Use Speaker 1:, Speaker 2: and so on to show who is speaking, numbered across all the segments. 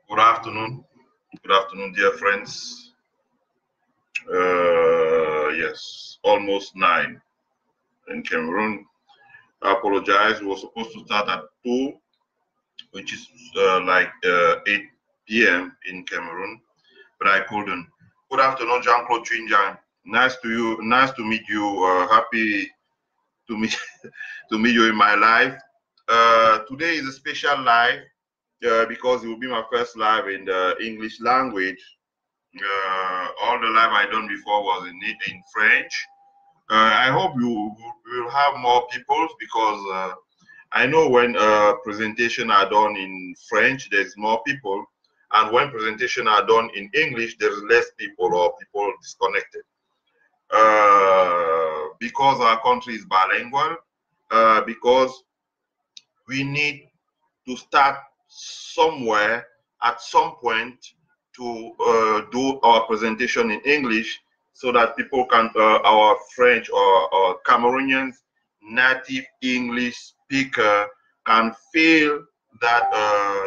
Speaker 1: Good afternoon. Good afternoon, dear friends. Yes, almost 9 in Cameroon. I apologize. We were supposed to start at 2, which is like 8 p.m. in Cameroon, but I couldn't. Good afternoon, Jean-Claude Twinjang. Nice to meet you. Happy to meet to meet you in my life. Today is a special live because it will be my first live in the English language. All the live I done before was in French. I hope you will have more people because I know when presentation are done in French, there's more people, and when presentation are done in English, there's less people or people disconnected. Because our country is bilingual, because we need to start somewhere at some point to do our presentation in English so that people can, our French or Cameroonians, native English speaker can feel that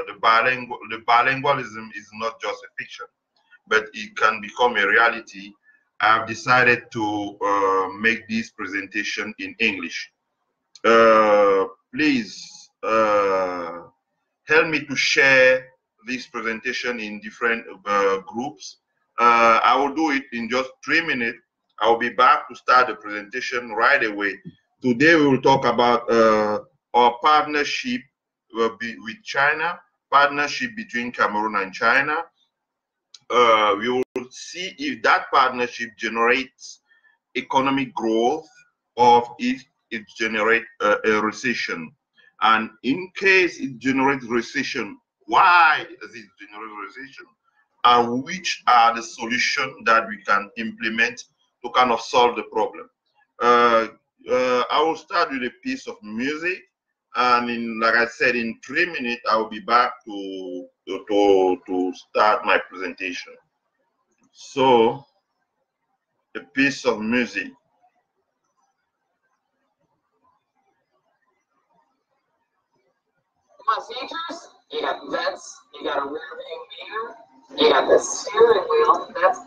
Speaker 1: the bilingualism is not just a fiction, but it can become a reality. I've decided to make this presentation in English. Please help me to share this presentation in different groups. I will do it in just 3 minutes. I will be back to start the presentation right away. Today we will talk about our partnership with China, partnership between Cameroon and China. We will see if that partnership generates economic growth or if it generates a recession. And in case it generates recession, why does it generate recession? And which are the solutions that we can implement to kind of solve the problem? I will start with a piece of music, and like I said, in 3 minutes I will be back to start my presentation. So, a piece of music.
Speaker 2: My features, you got vents, you got a rear view mirror, you got the steering wheel, that's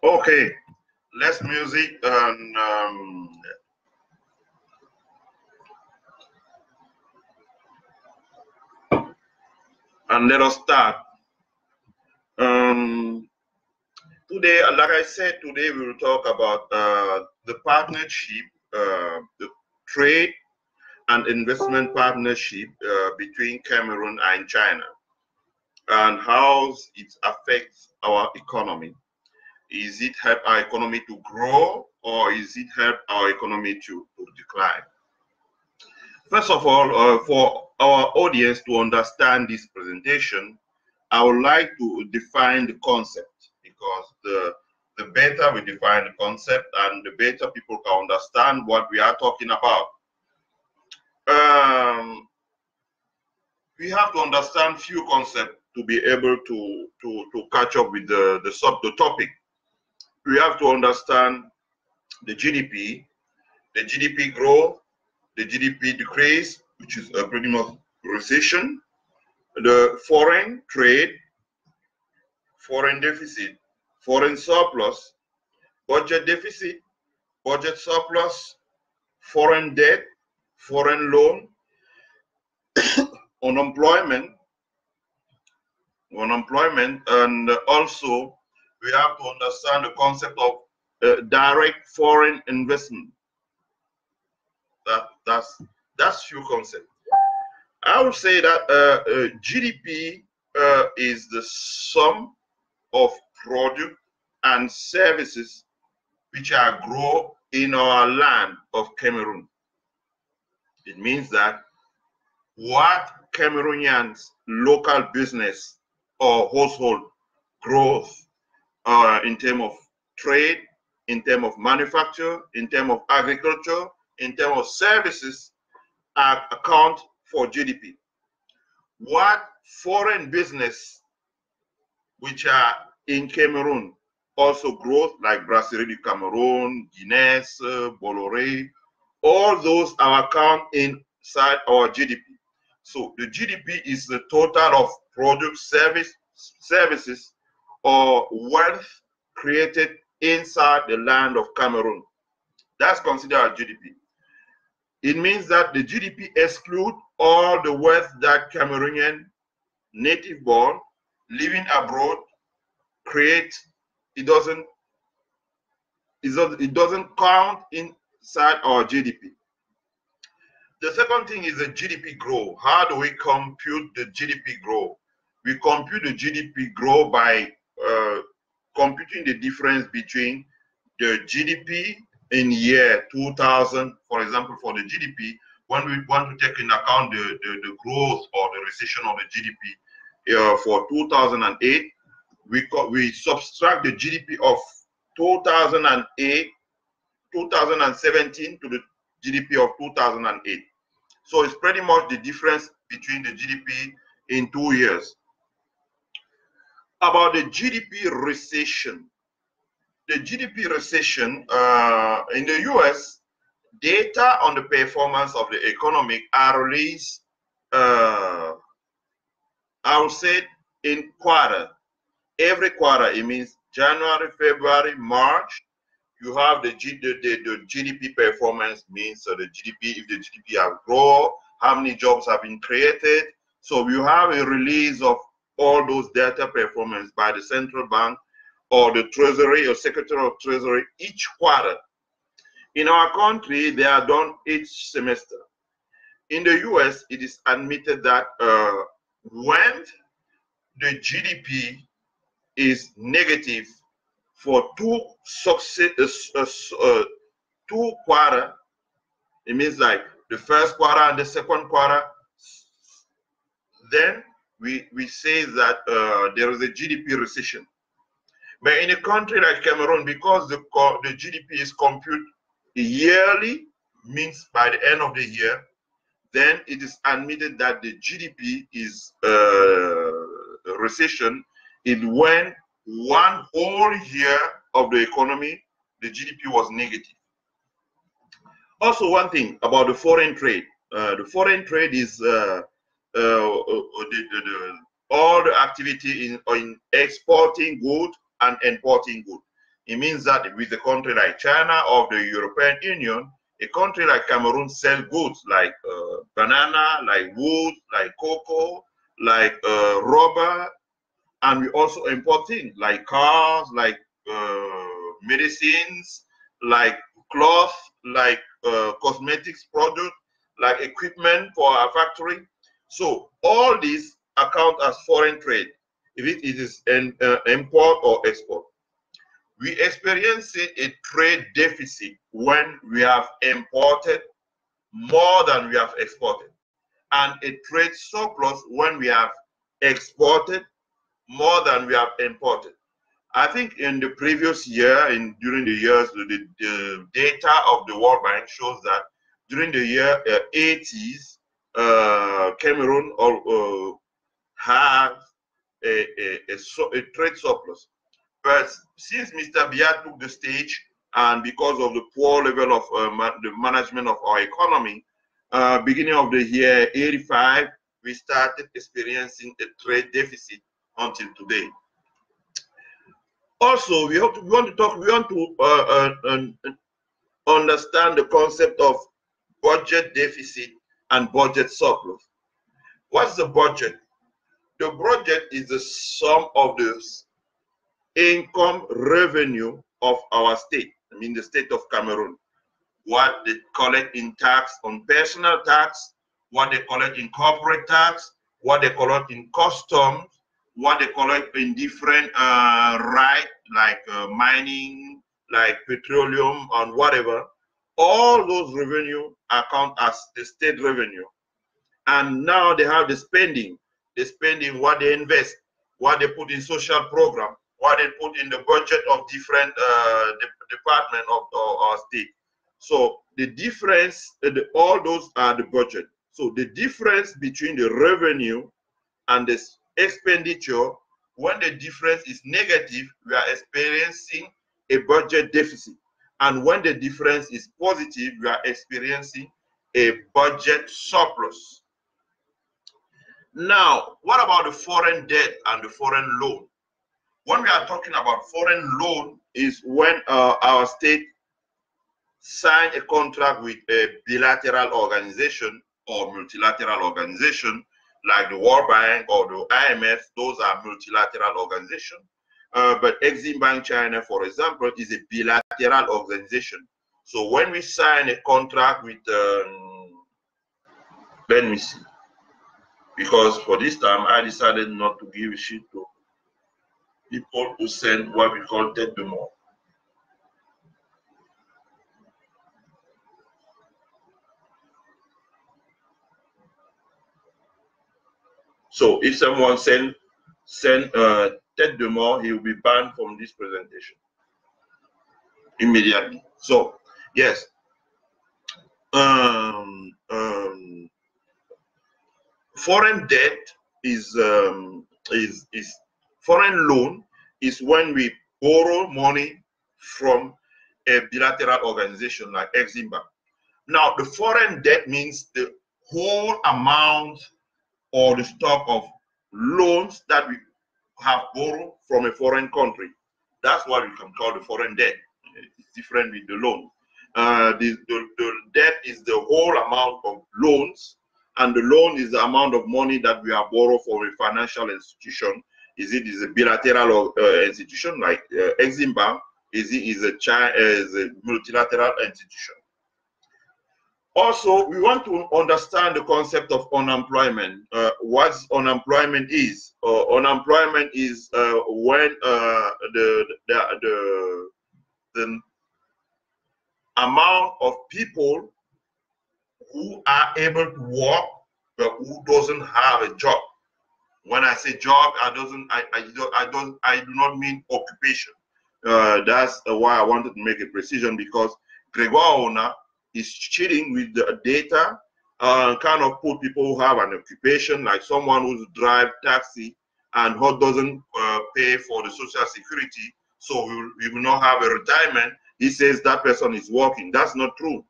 Speaker 1: Okay, let's music and let us start. Today, like I said, today we will talk about the partnership, the trade and investment partnership between Cameroon and China, and how it affects our economy. Is it help our economy to grow, or is it help our economy to decline? First of all, for our audience to understand this presentation, I would like to define the concept, because the better we define the concept and the better people can understand what we are talking about. We have to understand few concepts to be able to catch up with the topic. We have to understand the GDP growth, the GDP decrease, which is a pretty much recession, the foreign trade, foreign deficit, foreign surplus, budget deficit, budget surplus, foreign debt, foreign loan, unemployment, and also we have to understand the concept of direct foreign investment. That's few concepts. I would say that GDP is the sum of product and services which are grown in our land of Cameroon. It means that what Cameroonians local business or household growth in terms of trade, in terms of manufacture, in terms of agriculture, in terms of services account for GDP. What foreign business which are in Cameroon also growth, like Brasserie du Cameroon, Guinness, Bolloré, all those are account inside our GDP. So the GDP is the total of product, services or wealth created inside the land of Cameroon. That's considered GDP. It means that the GDP excludes all the wealth that Cameroonian native born living abroad create. It doesn't count inside our GDP. The second thing is the GDP growth. How do we compute the GDP growth? We compute the GDP growth by computing the difference between the GDP in year 2000, for example, for the GDP, when we want to take into account the growth or the recession of the GDP for 2008, we subtract the GDP of 2008, 2017 to the GDP of 2008. So it's pretty much the difference between the GDP in 2 years. About the GDP recession. The GDP recession in the US, data on the performance of the economy are released, I would say, in quarter. Every quarter, it means January, February, March. You have the GDP performance, means the GDP, if the GDP have grown, how many jobs have been created. So you have a release of all those data performance by the central bank or the treasury or secretary of treasury each quarter. In our country, they are done each semester. In the US, it is admitted that when the GDP is negative for two quarters, it means like the first quarter and the second quarter, then we say that there is a GDP recession. But in a country like Cameroon, because the GDP is computed yearly, means by the end of the year, then it is admitted that the GDP is recession is when one whole year of the economy, the GDP was negative. Also, one thing about the foreign trade. The foreign trade is all the activity in exporting goods and importing goods. It means that with a country like China or the European Union, a country like Cameroon sells goods like banana, like wood, like cocoa, like rubber, and we also import things like cars, like medicines, like cloth, like cosmetics products, like equipment for our factory. So all these account as foreign trade, if it is an import or export. We experience a trade deficit when we have imported more than we have exported, and a trade surplus when we have exported more than we have imported. I think in the previous year, during the years, the data of the World Bank shows that during the year 80s, Cameroon had a trade surplus. But since Mr. Biya took the stage, and because of the poor level of the management of our economy, beginning of the year 85, we started experiencing a trade deficit until today. Also, we want to understand the concept of budget deficit and budget surplus. What's the budget? The budget is the sum of the income revenue of our state, I mean the state of Cameroon, what they collect in tax on personal tax, what they collect in corporate tax, what they collect in customs, what they collect in different rights like mining, like petroleum and whatever. All those revenue account as the state revenue. And now they have the spending what they invest, what they put in social program, what they put in the budget of different department of our state. So the difference, all those are the budget. So the difference between the revenue and the expenditure, when the difference is negative, we are experiencing a budget deficit. And when the difference is positive, we are experiencing a budget surplus. Now, what about the foreign debt and the foreign loan? When we are talking about foreign loan is when our state sign a contract with a bilateral organization or multilateral organization like the World Bank or the IMF. Those are multilateral organizations. But Exim Bank China, for example, is a bilateral organization. So when we sign a contract with, let me see, because for this time I decided not to give a shit to people who send what we call tête de mort. So if someone send tête de mort, he will be banned from this presentation immediately. So yes, foreign debt is foreign loan is when we borrow money from a bilateral organization like Exim Bank. Now, the foreign debt means the whole amount or the stock of loans that we have borrowed from a foreign country. That's what we can call the foreign debt. It's different with the loan. The debt is the whole amount of loans and the loan is the amount of money that we have borrowed from a financial institution. Is it a bilateral institution like Exim Bank? Is a multilateral institution? Also, we want to understand the concept of unemployment. What unemployment is? Unemployment is when the amount of people who are able to work but who doesn't have a job. When I say job, I do not mean occupation. That's why I wanted to make a precision, because Gregoire Ona is cheating with the data, kind of put people who have an occupation, like someone who drives taxi and who doesn't pay for the social security, so we will not have a retirement. He says that person is working. That's not true.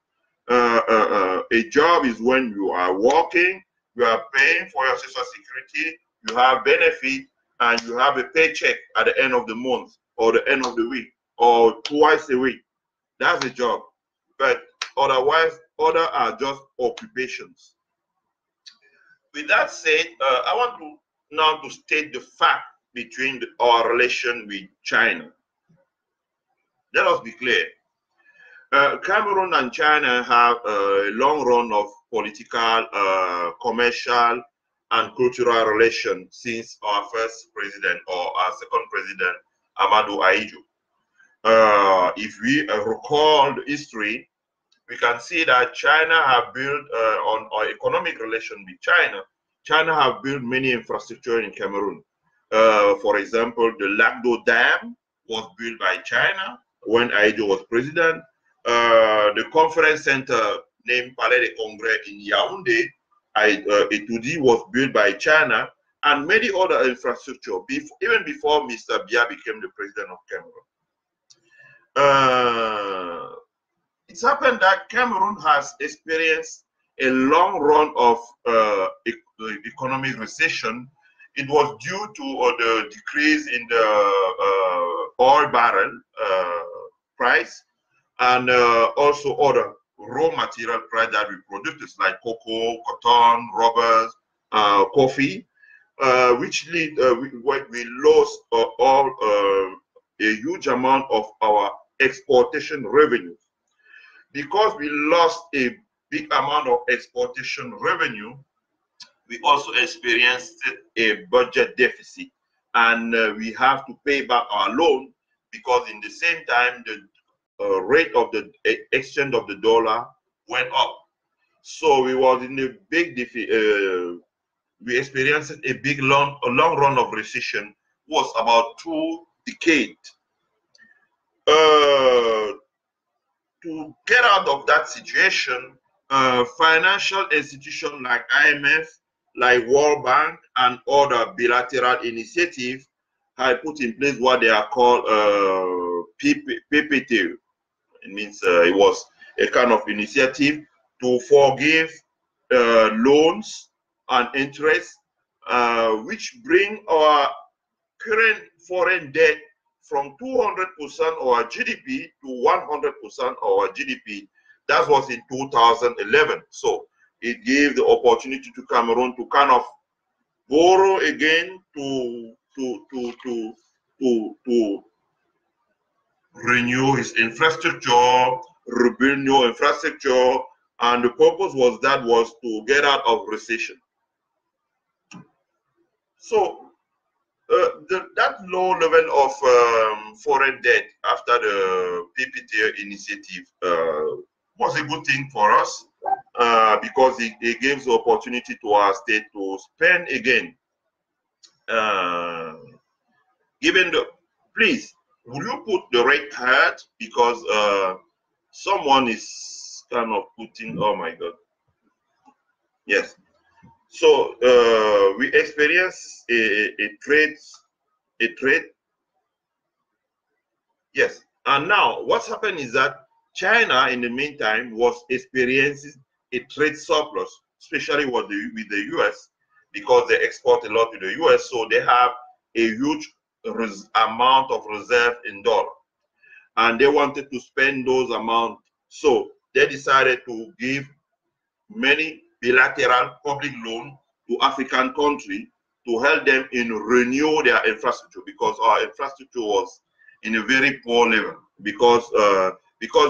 Speaker 1: A job is when you are working, you are paying for your social security, you have benefit, and you have a paycheck at the end of the month or the end of the week or twice a week. That's a job. But otherwise, other are just occupations. With that said, I want to now to state the fact between our relation with China. Let us be clear. Cameroon and China have a long run of political, commercial, and cultural relations since our first president or our second president, Amadou Ahidjo. If we recall the history, we can see that China have built on our economic relation with China. China have built many infrastructure in Cameroon. For example, the Lagdo Dam was built by China when Ahidjo was president. The conference center named Palais des Congrès in Yaoundé, Etoudi, was built by China, and many other infrastructure, even before Mr. Biya became the president of Cameroon. It's happened that Cameroon has experienced a long run of economic recession. It was due to the decrease in the oil barrel price, and also other raw material price that we produce, like cocoa, cotton, rubbers, coffee, which lead we lost all a huge amount of our exportation revenues. Because we lost a big amount of exportation revenue, we also experienced a budget deficit, and we have to pay back our loan, because in the same time the rate of the exchange of the dollar went up. So we was in a big we experienced a big long run of recession, was about 2 decades. To get out of that situation, financial institutions like IMF, like World Bank, and other bilateral initiatives have put in place what they are called PPT. It means it was a kind of initiative to forgive loans and interest, which bring our current foreign debt from 200% of our GDP to 100% of our GDP. That was in 2011. So it gave the opportunity to Cameroon to kind of borrow again to renew his infrastructure, rebuild new infrastructure, and the purpose was to get out of recession. So that low level of foreign debt after the PPT initiative was a good thing for us, because it gives the opportunity to our state to spend again. Given the, please, will you put the right hat, because someone is kind of putting, oh my God. Yes. So we experience a trade. Yes. And now what's happened is that China, in the meantime, was experiencing a trade surplus, especially with the US, because they export a lot to the US. So they have a huge amount of reserve in dollar, and they wanted to spend those amounts. So they decided to give many bilateral public loan to African countries to help them in renew their infrastructure, because our infrastructure was in a very poor level because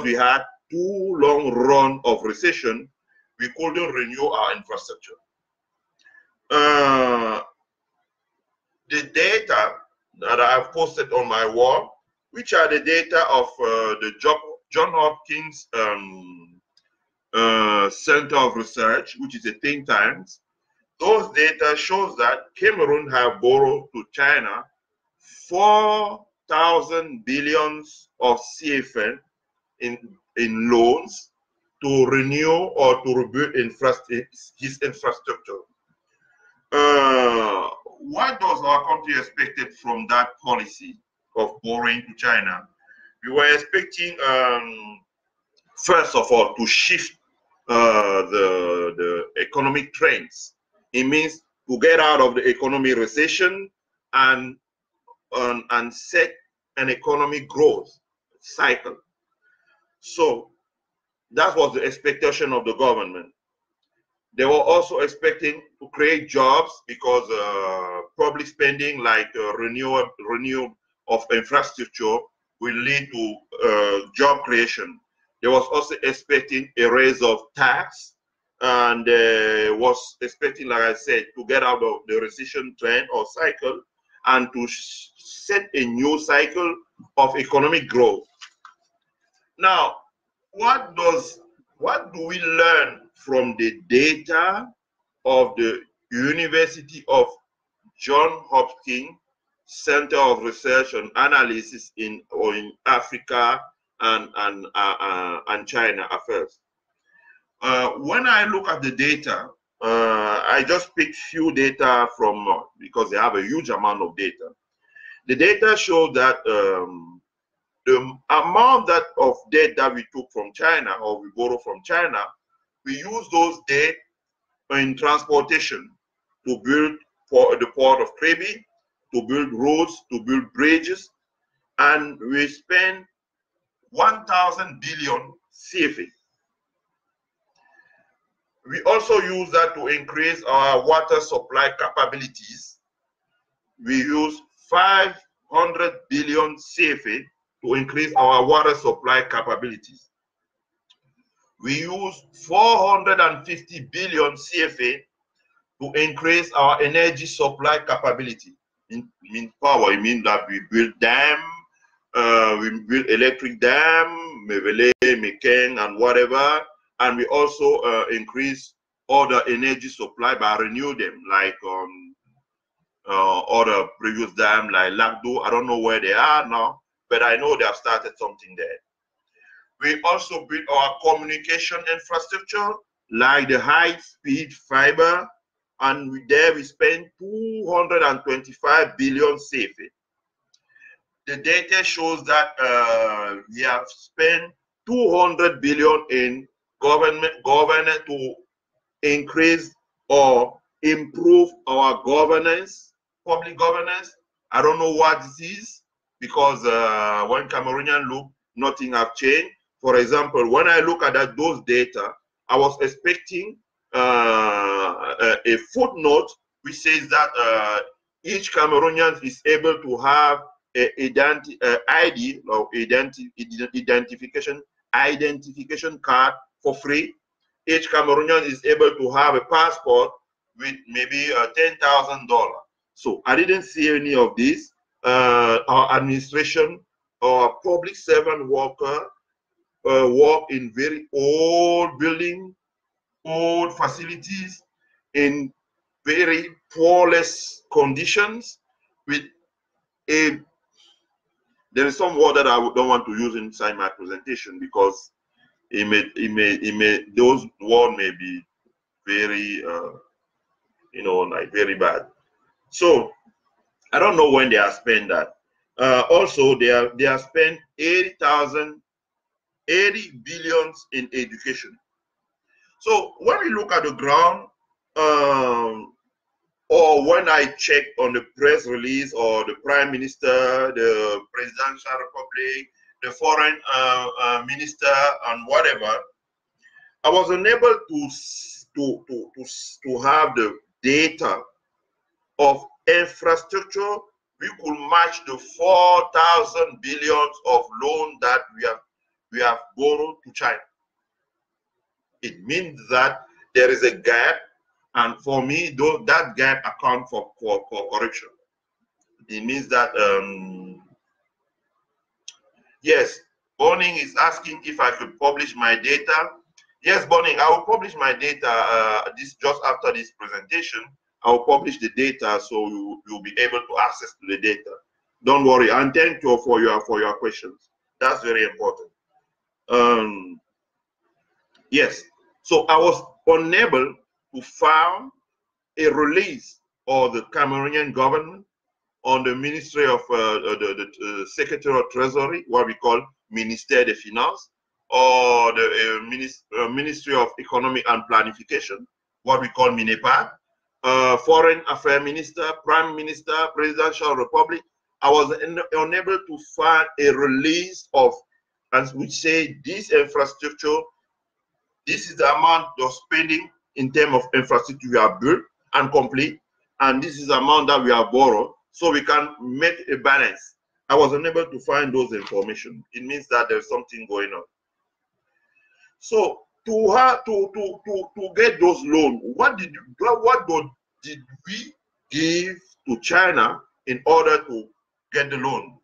Speaker 1: we had too long run of recession. We couldn't renew our infrastructure. The data that I have posted on my wall, which are the data of the John Hopkins Center of Research, which is a think tank. Those data shows that Cameroon have borrowed to China 4,000 billions of CFA in loans to renew or to rebuild his infrastructure. What does our country expected from that policy of borrowing to China? We were expecting, first of all, to shift the economic trends. It means to get out of the economic recession and set an economic growth cycle. So that was the expectation of the government. They were also expecting to create jobs because public spending like renewal of infrastructure will lead to job creation. They was also expecting a raise of tax, and was expecting, like I said, to get out of the recession trend or cycle and to set a new cycle of economic growth. Now, what do we learn from the data of the University of Johns Hopkins Center of Research and Analysis in Africa and China affairs? When I look at the data, I just picked few data from because they have a huge amount of data. The data show that the amount of debt that we took from China or we borrow from China, we use those debt in transportation to build the port of Krabi, to build roads, to build bridges, and we spend 1,000 billion CFA. We also use that to increase our water supply capabilities. We use 500 billion CFA to increase our water supply capabilities. We use 450 billion CFA to increase our energy supply capability. In power, it means that we build dam, we build electric dam, Mevele, Mekeng, and whatever, and we also increase other energy supply by renew them, like other previous dam like Lagdo. I don't know where they are now, but I know they have started something there. We also build our communication infrastructure, like the high-speed fiber, and there we spend 225 billion CFA. The data shows that we have spent 200 billion in government to increase or improve our governance, public governance. I don't know what this is, because when Cameroonian look, nothing have changed. For example, when I look at those data, I was expecting a footnote which says that each Cameroonian is able to have a ID or identification card for free. Each Cameroonian is able to have a passport with maybe $10,000. So I didn't see any of this. Our administration, our public servant worker work in very old building, old facilities, in very poorless conditions. With a, there is some word that I don't want to use inside my presentation because those words may be very, like very bad. So I don't know when they have spent that. Also, they have spent 80 billions in education. So when we look at the ground, or when I check on the press release or the Prime Minister, the Presidential Republic, the Foreign Minister, and whatever, I was unable to have the data of infrastructure, we could match the 4,000 billions of loan that we have borrowed to China. It means that there is a gap, and for me, though, that gap accounts for corruption. It means that yes, Bonning is asking if I could publish my data. Yes, Bonning, I will publish my data this just after this presentation. I will publish the data, so you'll be able to access to the data. Don't worry, and thank you for your questions. That's very important. Yes, so I was unable to find a release of the Cameroonian government on the Ministry of the Secretary of Treasury, what we call Ministère des Finances, or the Ministry of Economic and Planification, what we call MINEPAD, Foreign Affairs Minister, Prime Minister, Presidential Republic. I was unable to find a release of, and which say this infrastructure, this is the amount of spending in terms of infrastructure we have built and complete, and this is the amount that we have borrowed, so we can make a balance. I was unable to find those information. It means that there's something going on. So to get those loans, what did we give to China in order to get the loan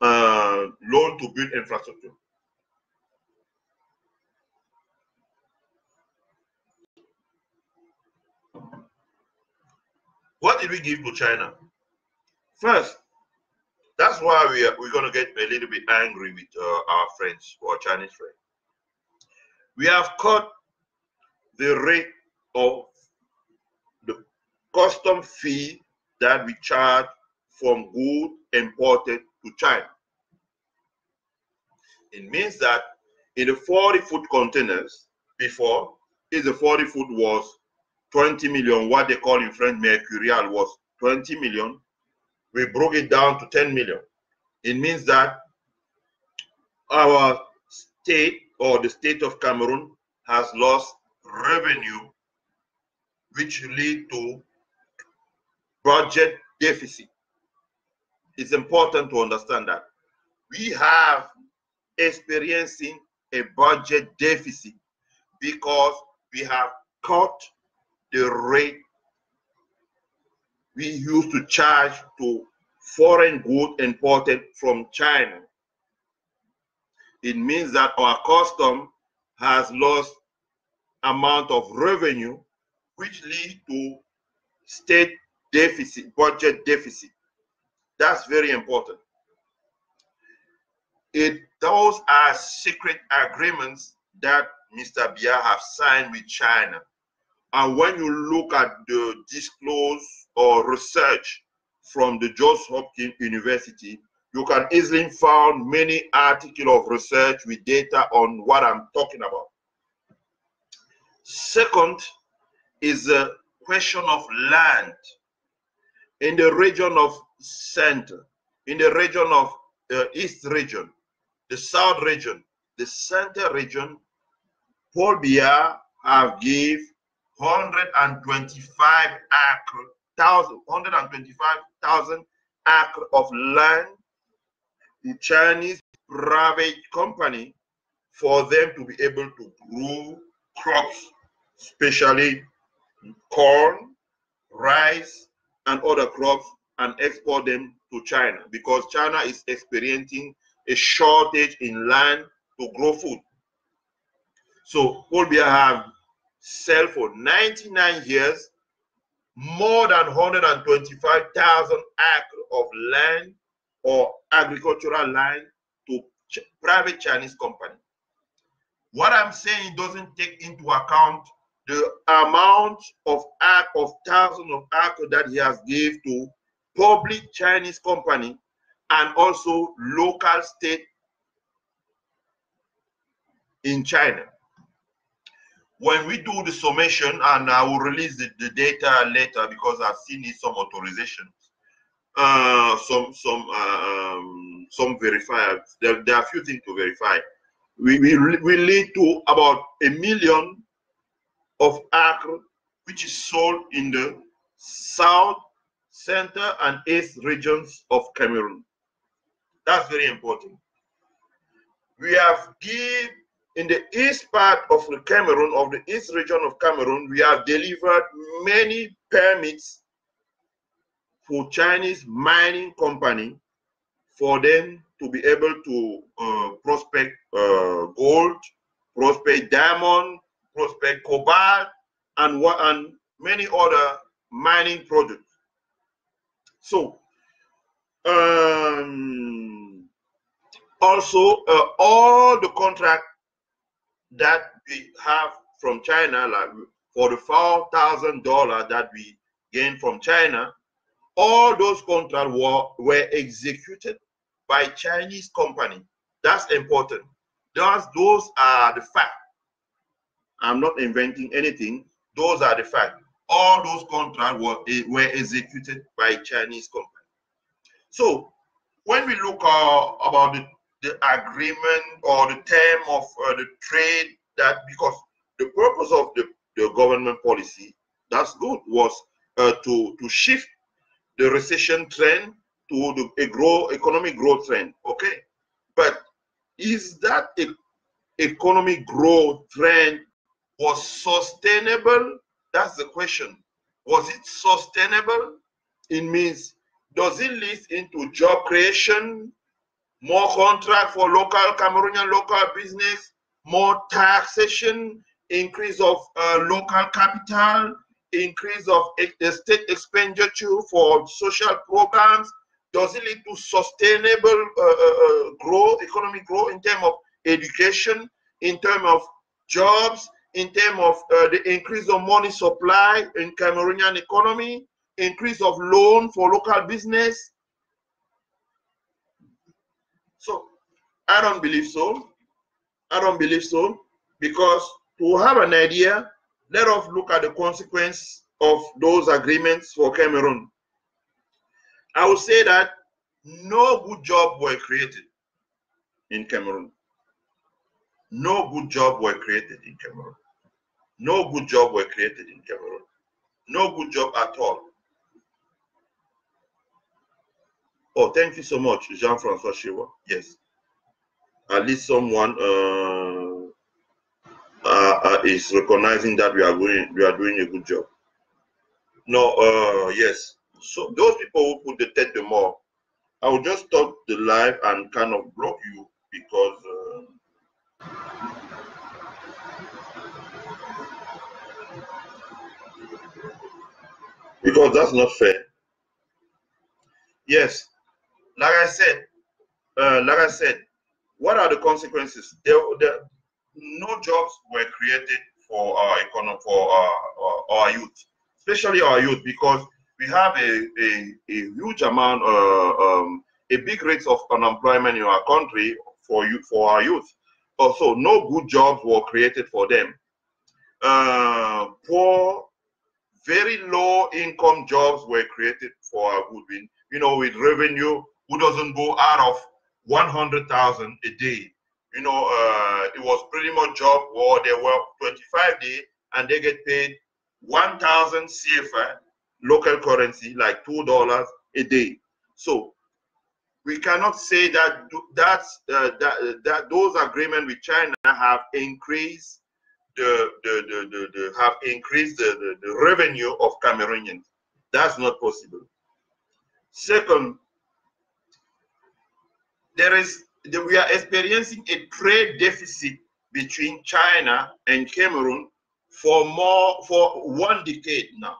Speaker 1: to build infrastructure? What did we give to China? First, that's why we're going to get a little bit angry with our friends or Chinese friends. We have cut the rate of the custom fee that we charge from goods imported to China. It means that in the 40-foot containers before, if the 40-foot was 20 million, what they call in French mercurial was 20 million, we broke it down to 10 million. It means that our state or the state of Cameroon has lost revenue, which lead to budget deficit. It's important to understand that we have experiencing a budget deficit because we have cut the rate we used to charge to foreign goods imported from China. It means that our custom has lost amount of revenue, which leads to state deficit, budget deficit. That's very important. Those are secret agreements that Mr. Biya have signed with China. And when you look at the disclose or research from the Johns Hopkins University, you can easily find many articles of research with data on what I'm talking about. Second is the question of land. In the region of center, in the region of east region, the south region, the center region, Paul Biya have give 125,000 acres of land to Chinese private company for them to be able to grow crops, especially corn, rice, and other crops, and export them to China, because China is experiencing a shortage in land to grow food. So Paul Biya have sell for 99 years more than 125,000 acres of land or agricultural land to private Chinese company. What I'm saying doesn't take into account the amount of thousands of acres that he has gave to public Chinese company and also local state in China. When we do the summation, and I will release the data later because I've seen some authorizations, some verifiers. There are a few things to verify. We lead to about 1 million of acre, which is sold in the south, center, and east regions of Cameroon. That's very important. We have give in the east part of the Cameroon, of the east region of Cameroon, we have delivered many permits for Chinese mining company for them to be able to prospect gold, prospect diamond, prospect cobalt, and many other mining projects. So also all the contract that we have from China, like for the $4,000 that we gained from China, all those contracts were executed by Chinese company. That's important. Those are the facts. I'm not inventing anything. Those are the facts. All those contracts were executed by Chinese company. So when we look about the agreement or the term of the trade, that because the purpose of the government policy, that's good, was to shift the recession trend to the economic growth trend. Okay, but is that economic growth trend was sustainable? That's the question. Was it sustainable? It means, does it lead into job creation, more contract for local Cameroonian local business, more taxation, increase of local capital, increase of state expenditure for social programs? Does it lead to sustainable growth, economic growth in terms of education, in terms of jobs, in terms of the increase of money supply in Cameroonian economy, increase of loan for local business? So I don't believe so. I don't believe so, because to have an idea, let us look at the consequence of those agreements for Cameroon. I would say that no good jobs were created in Cameroon. No good jobs were created in Cameroon. No good jobs were created in Cameroon. No good job at all. Oh, thank you so much, Jean-Francois Shewa. Yes. At least someone is recognizing that we are doing a good job. No, yes. So those people who put the tête de mort, I will just stop the live and kind of block you, because that's not fair. Yes, like I said, what are the consequences? No jobs were created for our economy, for our youth, especially our youth, because we have a huge amount, a big rate of unemployment in our country for our youth. Also, no good jobs were created for them. Poor, very low income jobs were created for our good. You know, with revenue who doesn't go out of 100,000 a day. You know, it was pretty much job where they work 25 days and they get paid 1,000 CFA, local currency, like $2 a day. So we cannot say that those agreements with China have increased the revenue of Cameroonians. That's not possible. Second, we are experiencing a trade deficit between China and Cameroon for 1 decade now.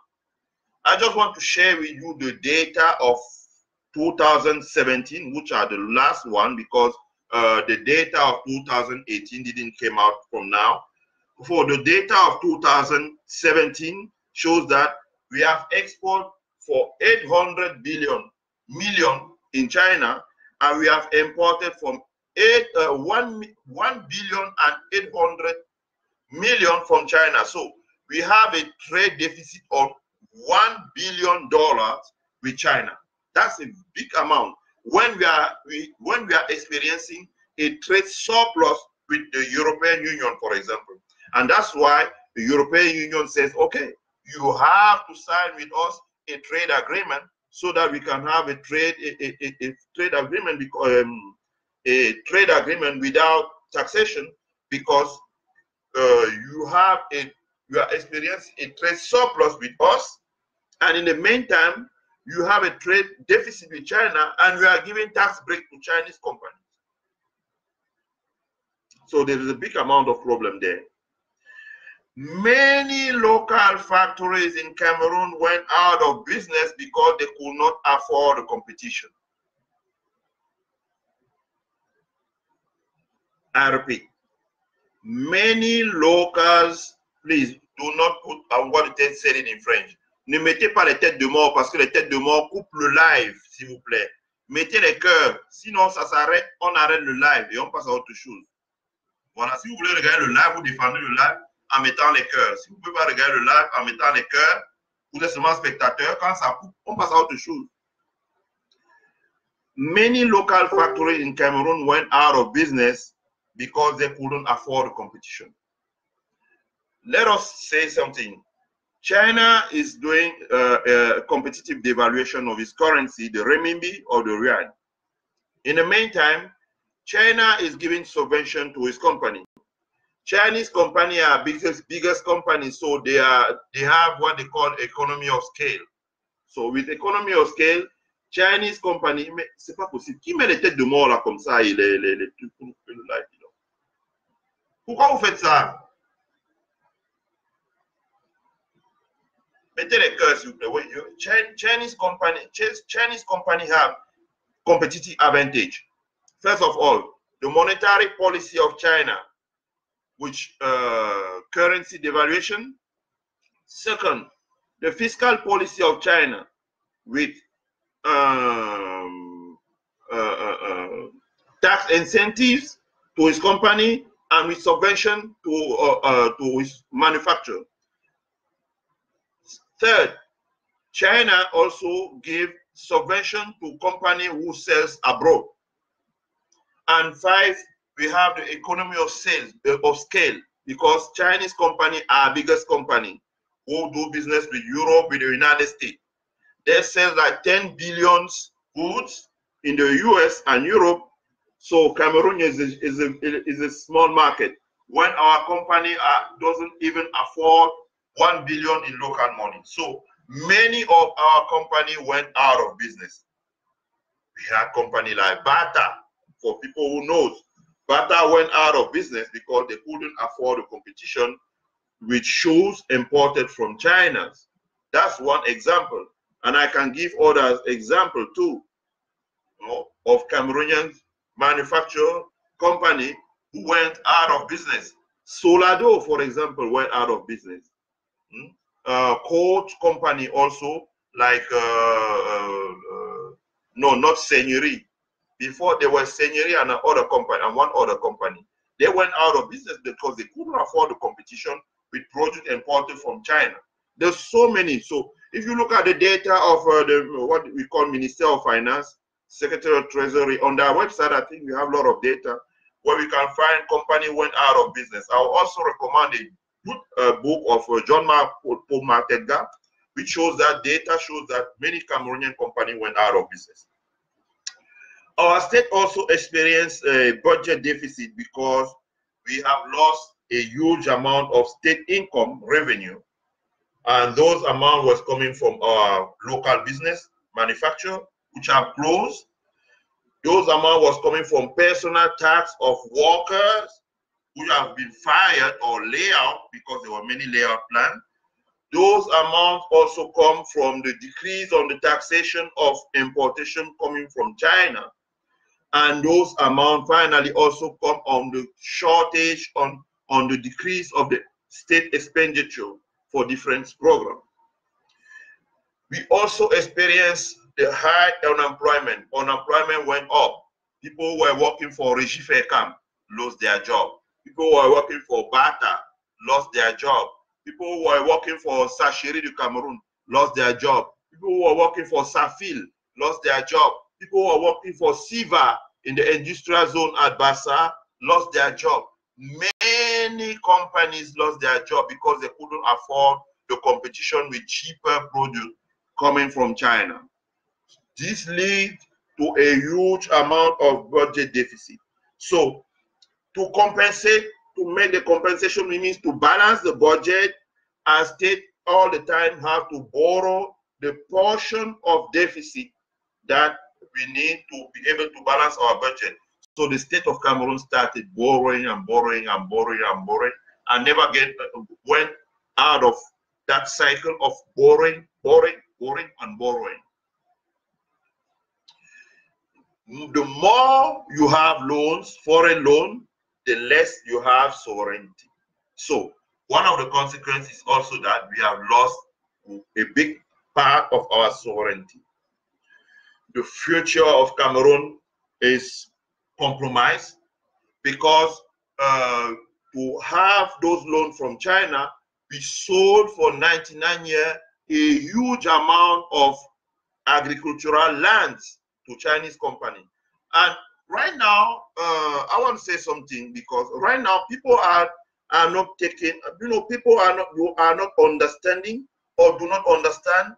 Speaker 1: I just want to share with you the data of 2017, which are the last one, because the data of 2018 didn't come out from now. For the data of 2017 shows that we have export for 800 million in China, and we have imported from 1 billion and 800 million from China. So we have a trade deficit of $1 billion with China. That's a big amount when we are experiencing a trade surplus with the European Union, for example. And that's why the European Union says, okay, you have to sign with us a trade agreement so that we can have a trade agreement, a trade agreement without taxation, because you are experiencing a trade surplus with us, and in the meantime, you have a trade deficit with China, and we are giving tax break to Chinese companies. So there is a big amount of problem there. Many local factories in Cameroon went out of business because they could not afford the competition. I repeat, many locals, please do not put, I'm going to say it in French, ne mettez pas les têtes de mort parce que les têtes de mort coupent le live, s'il vous plaît. Mettez les cœurs, sinon ça s'arrête, on arrête le live et on passe à autre chose. Voilà, si vous voulez regarder le live, vous défendez le live en mettant les cœurs. Si vous ne pouvez pas regarder le live en mettant les cœurs, vous êtes seulement spectateur, quand ça coupe, on passe à autre chose. Many local factories in Cameroon went out of business because they couldn't afford competition. Let us say something. China is doing a competitive devaluation of its currency, the renminbi or the yuan. In the meantime, China is giving subvention to its company. Chinese companies are biggest companies, so they have what they call economy of scale. So with economy of scale, Chinese company, c'est pas possible. Qui met les têtes de mort là comme ça et les trucs pour le live? Pourquoi vous faites ça? Mettez les cœurs, s'il vous plaît. Chinese company have competitive advantage. First of all, the monetary policy of China, which currency devaluation. Second, the fiscal policy of China with tax incentives to its company and with subvention to its manufacturer. Third, China also gave subvention to company who sells abroad. And five, we have the economy of scale, because Chinese companies are biggest company who do business with Europe, with the United States. They sell like 10 billion goods in the US and Europe. So Cameroon is a small market when our company doesn't even afford 1 billion in local money. So many of our company went out of business. We had company like Bata, for people who knows, Bata went out of business because they couldn't afford the competition with shoes imported from China. That's one example. And I can give others example too, you know, of Cameroonian manufacturer company who went out of business. Solado, for example, went out of business. Coach company also, like no, not Seigneurie. Before there was Seigneurie and another company and one other company. They went out of business because they couldn't afford the competition with produce imported from China. There's so many. So if you look at the data of what we call Minister of Finance, Secretary of Treasury, on their website, I think we have a lot of data where we can find company went out of business. I will also recommend a good book of John Paul Martega, which shows that data shows that many Cameroonian companies went out of business. Our state also experienced a budget deficit because we have lost a huge amount of state income revenue, and those amount was coming from our local business manufacturer, which have closed. Those amount was coming from personal tax of workers who have been fired or laid out because there were many layout plans. Those amounts also come from the decrease on the taxation of importation coming from China. And those amounts finally also come on the shortage on the decrease of the state expenditure for different programs. We also experienced the high unemployment. Unemployment went up. People who were working for Regife Camp lost their job. People who were working for Bata lost their job. People who were working for Sacheri du Cameroon lost their job. People who were working for Safil lost their job. People who were working for Siva in the industrial zone at Bassa lost their job. Many many companies lost their job because they couldn't afford the competition with cheaper produce coming from China. This leads to a huge amount of budget deficit. So to compensate, to make the compensation, means to balance the budget, and state all the time have to borrow the portion of deficit that we need to be able to balance our budget. So the state of Cameroon started borrowing and borrowing and borrowing and borrowing, and never went out of that cycle of borrowing, borrowing, borrowing, and borrowing. The more you have loans, foreign loan, the less you have sovereignty. So one of the consequences is also that we have lost a big part of our sovereignty. The future of Cameroon is compromised because to have those loans from China, we sold for 99 years a huge amount of agricultural lands to Chinese company. And right now, I want to say something, because right now people are not taking, people are not understanding or do not understand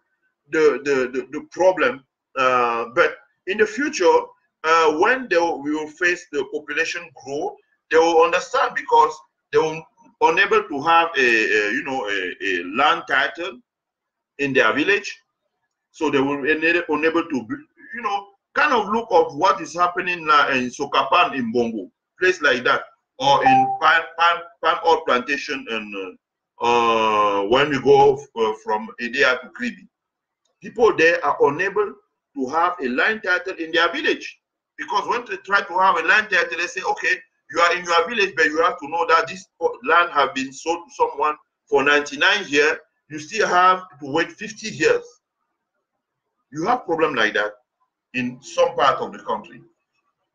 Speaker 1: the problem. But in the future, when we will face the population grow, they will understand, because they will unable to have a land title in their village, so they will be unable to kind of look of what is happening now in Sokapan in Bongo, place like that, or in palm oil plantation, and when we go from Idea to Kribi, people there are unable to have a land title in their village, because when they try to have a land title, they say, okay, you are in your village, but you have to know that this land has been sold to someone for 99 years. You still have to wait 50 years. You have problem like that in some part of the country.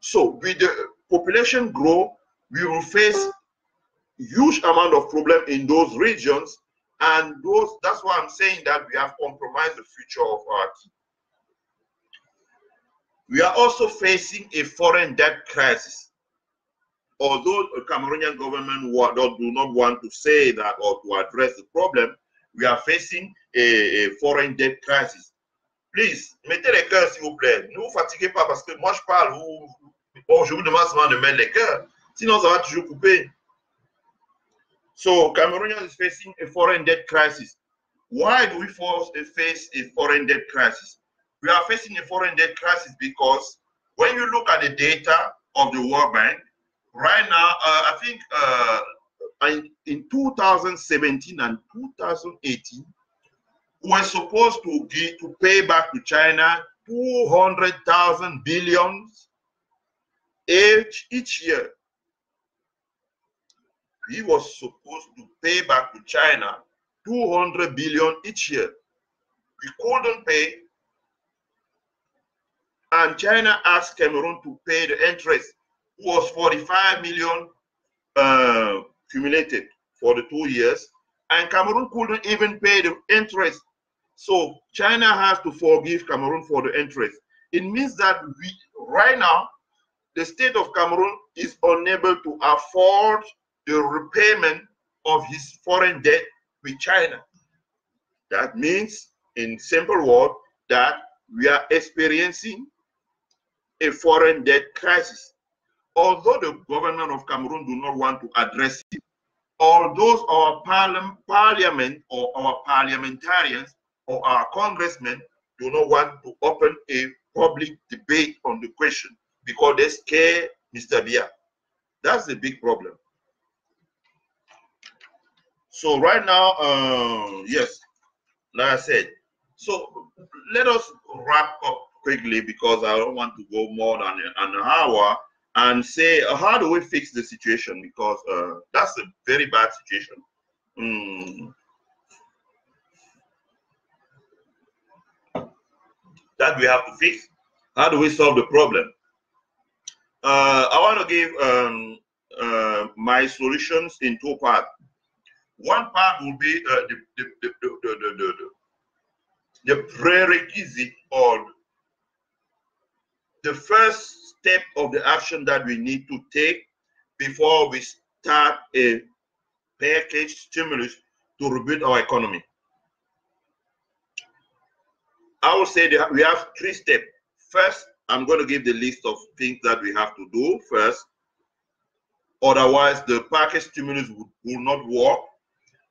Speaker 1: So with the population grow, we will face huge amount of problem in those regions, and that's why I'm saying that we have compromised the future of our kids. We are also facing a foreign debt crisis. Although the Cameroonian government do not want to say that or to address the problem, we are facing a foreign debt crisis. Please, mettez les cœurs s'il vous plaît. Ne vous fatiguez pas, parce que moi je parle, je vous demande seulement de mettre les cœurs. Sinon, ça va toujours couper. So, Cameroonians is facing a foreign debt crisis. Why do we face a foreign debt crisis? We are facing a foreign debt crisis because when you look at the data of the World Bank, right now, I think in 2017 and 2018, we were supposed to pay back to China 200,000 billions each year. We was supposed to pay back to China 200 billion each year. We couldn't pay, and China asked Cameroon to pay the interest. It was 45 million cumulated for the 2 years, and Cameroon couldn't even pay the interest. So China has to forgive Cameroon for the interest. It means that right now, the state of Cameroon is unable to afford the repayment of his foreign debt with China. That means, in simple words, that we are experiencing a foreign debt crisis. Although the government of Cameroon do not want to address it, although our parliament or our parliamentarians or our congressmen do not want to open a public debate on the question because they scare Mr. Biya. That's the big problem. So right now, yes, like I said, so let us wrap up quickly because I don't want to go more than an hour, and say, how do we fix the situation? Because that's a very bad situation. That we have to fix. How do we solve the problem? I want to give my solutions in two parts. One part will be the prerequisite, or the first step of the action that we need to take before we start a package stimulus to rebuild our economy. I would say that we have 3 steps. First, I'm going to give the list of things that we have to do first. Otherwise, the package stimulus will not work.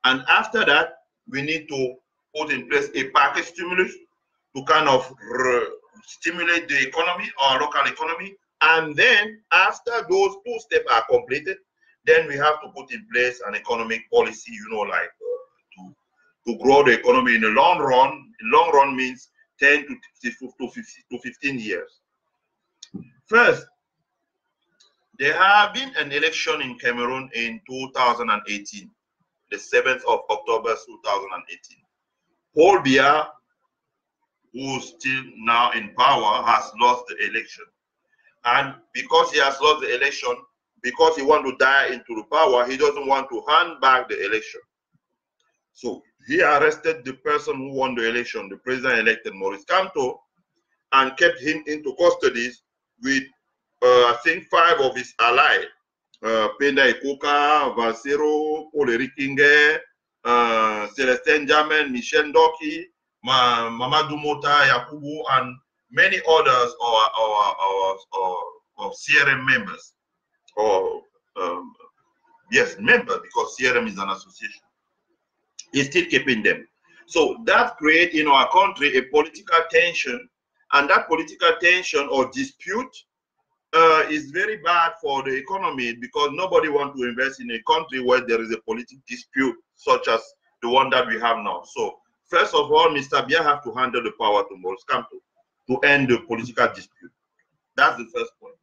Speaker 1: And after that, we need to put in place a package stimulus to kind of stimulate the economy, our local economy. And then after those 2 steps are completed, then we have to put in place an economic policy, you know, like to grow the economy in the long run. In long run means 10 to 15 years. First, there have been an election in Cameroon in 2018, the 7th of October 2018. Paul Biya, who's still now in power, has lost the election. And because he has lost the election, because he wants to die into the power, he doesn't want to hand back the election. So he arrested the person who won the election, the president-elected Maurice Kamto, and kept him into custody with, I think, 5 of his allies. Penda Ikoka, Valsero, Paul Erikinge, Celestin Jamen, Michel Ndoki, Mamadou Mota Yakubu, and many others or CRM members. Or yes, members, because CRM is an association. He's still keeping them. So that creates in our country a political tension, and that political tension or dispute is very bad for the economy, because nobody wants to invest in a country where there is a political dispute such as the one that we have now. So first of all, Mr. Biya have to handle the power to Maurice Kamto to end the political dispute. That's the first point.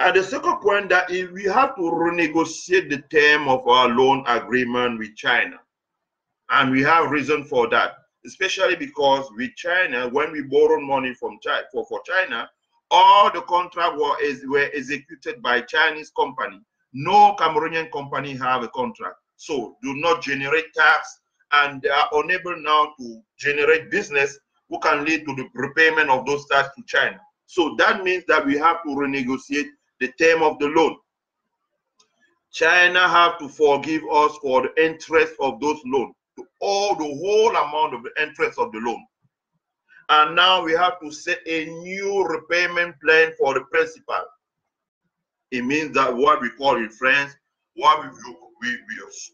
Speaker 1: And the second point, that is we have to renegotiate the term of our loan agreement with China. And we have reason for that, especially because with China, when we borrow money from China, for China, all the contracts were executed by Chinese company. No Cameroonian company have a contract. So do not generate tax, and they are unable now to generate business who can lead to the repayment of those tax to China. So that means that we have to renegotiate the term of the loan. China have to forgive us for the interest of those loans, to all the whole amount of the interest of the loan. And now we have to set a new repayment plan for the principal. It means that what we call in French, what we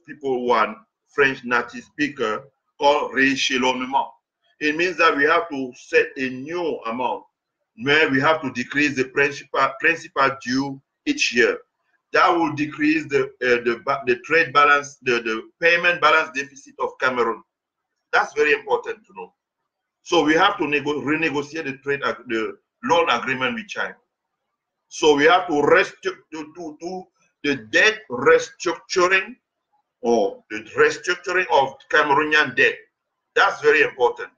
Speaker 1: people who are French native speaker call rééchelonnement. It means that we have to set a new amount where we have to decrease the principal due each year. That will decrease the trade balance, the payment balance deficit of Cameroon. That's very important to know. So we have to renegotiate the loan agreement with China. So we have to do the debt restructuring, or the restructuring of Cameroonian debt. That's very important.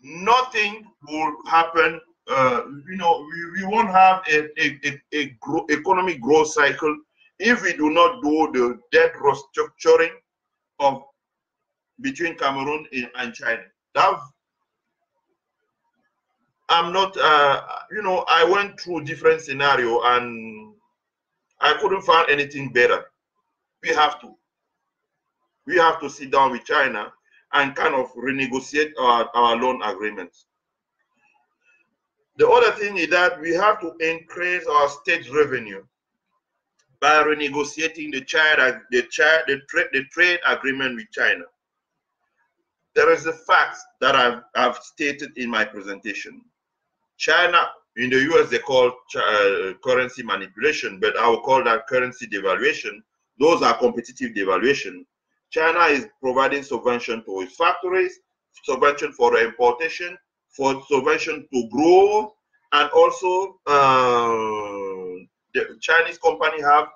Speaker 1: Nothing will happen. You know, we won't have a economic growth cycle if we do not do the debt restructuring of between Cameroon and China. I'm not, you know, I went through different scenarios and I couldn't find anything better. We have to sit down with China and kind of renegotiate our loan agreements. The other thing is that we have to increase our state revenue by renegotiating the trade agreement with China. There is a fact that I've stated in my presentation. China, in the US, they call currency manipulation, but I will call that currency devaluation. Those are competitive devaluation. China is providing subvention to its factories, subvention for the importation, for subvention to grow, and also the Chinese company have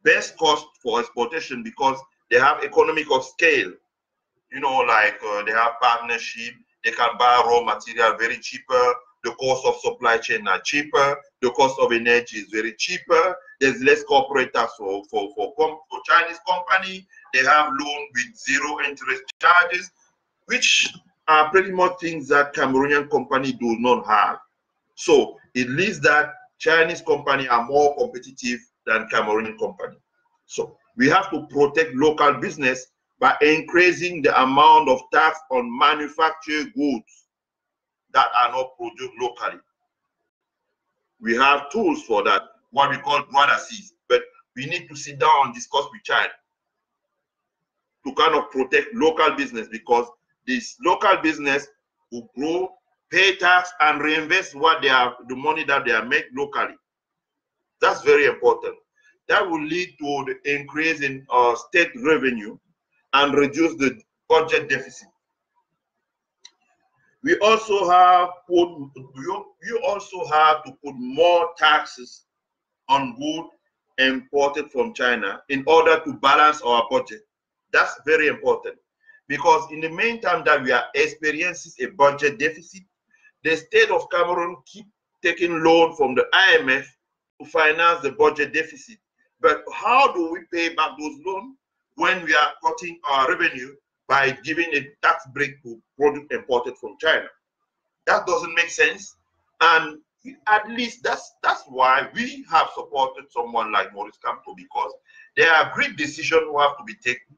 Speaker 1: best cost for exportation because they have economic of scale. You know, like they have partnership, they can buy raw material very cheaper, the cost of supply chain are cheaper, the cost of energy is very cheaper, there's less corporate tax for Chinese company, they have loan with 0 interest charges, which are pretty much things that Cameroonian company do not have. So it leads that Chinese company are more competitive than Cameroonian company. So we have to protect local business by increasing the amount of tax on manufactured goods that are not produced locally. We have tools for that, what we call droit d'assises, but we need to sit down and discuss with China to kind of protect local business, because this local business will grow, pay tax, and reinvest what they are, the money that they are made locally. That's very important. That will lead to the increase in state revenue and reduce the budget deficit. We also have you also have to put more taxes on goods imported from China in order to balance our budget. That's very important, because in the meantime that we are experiencing a budget deficit, the state of Cameroon keep taking loan from the IMF to finance the budget deficit. But how do we pay back those loans when we are cutting our revenue by giving a tax break to product imported from China? That doesn't make sense. And at least that's why we have supported someone like Maurice Kamto, because there are great decisions who have to be taken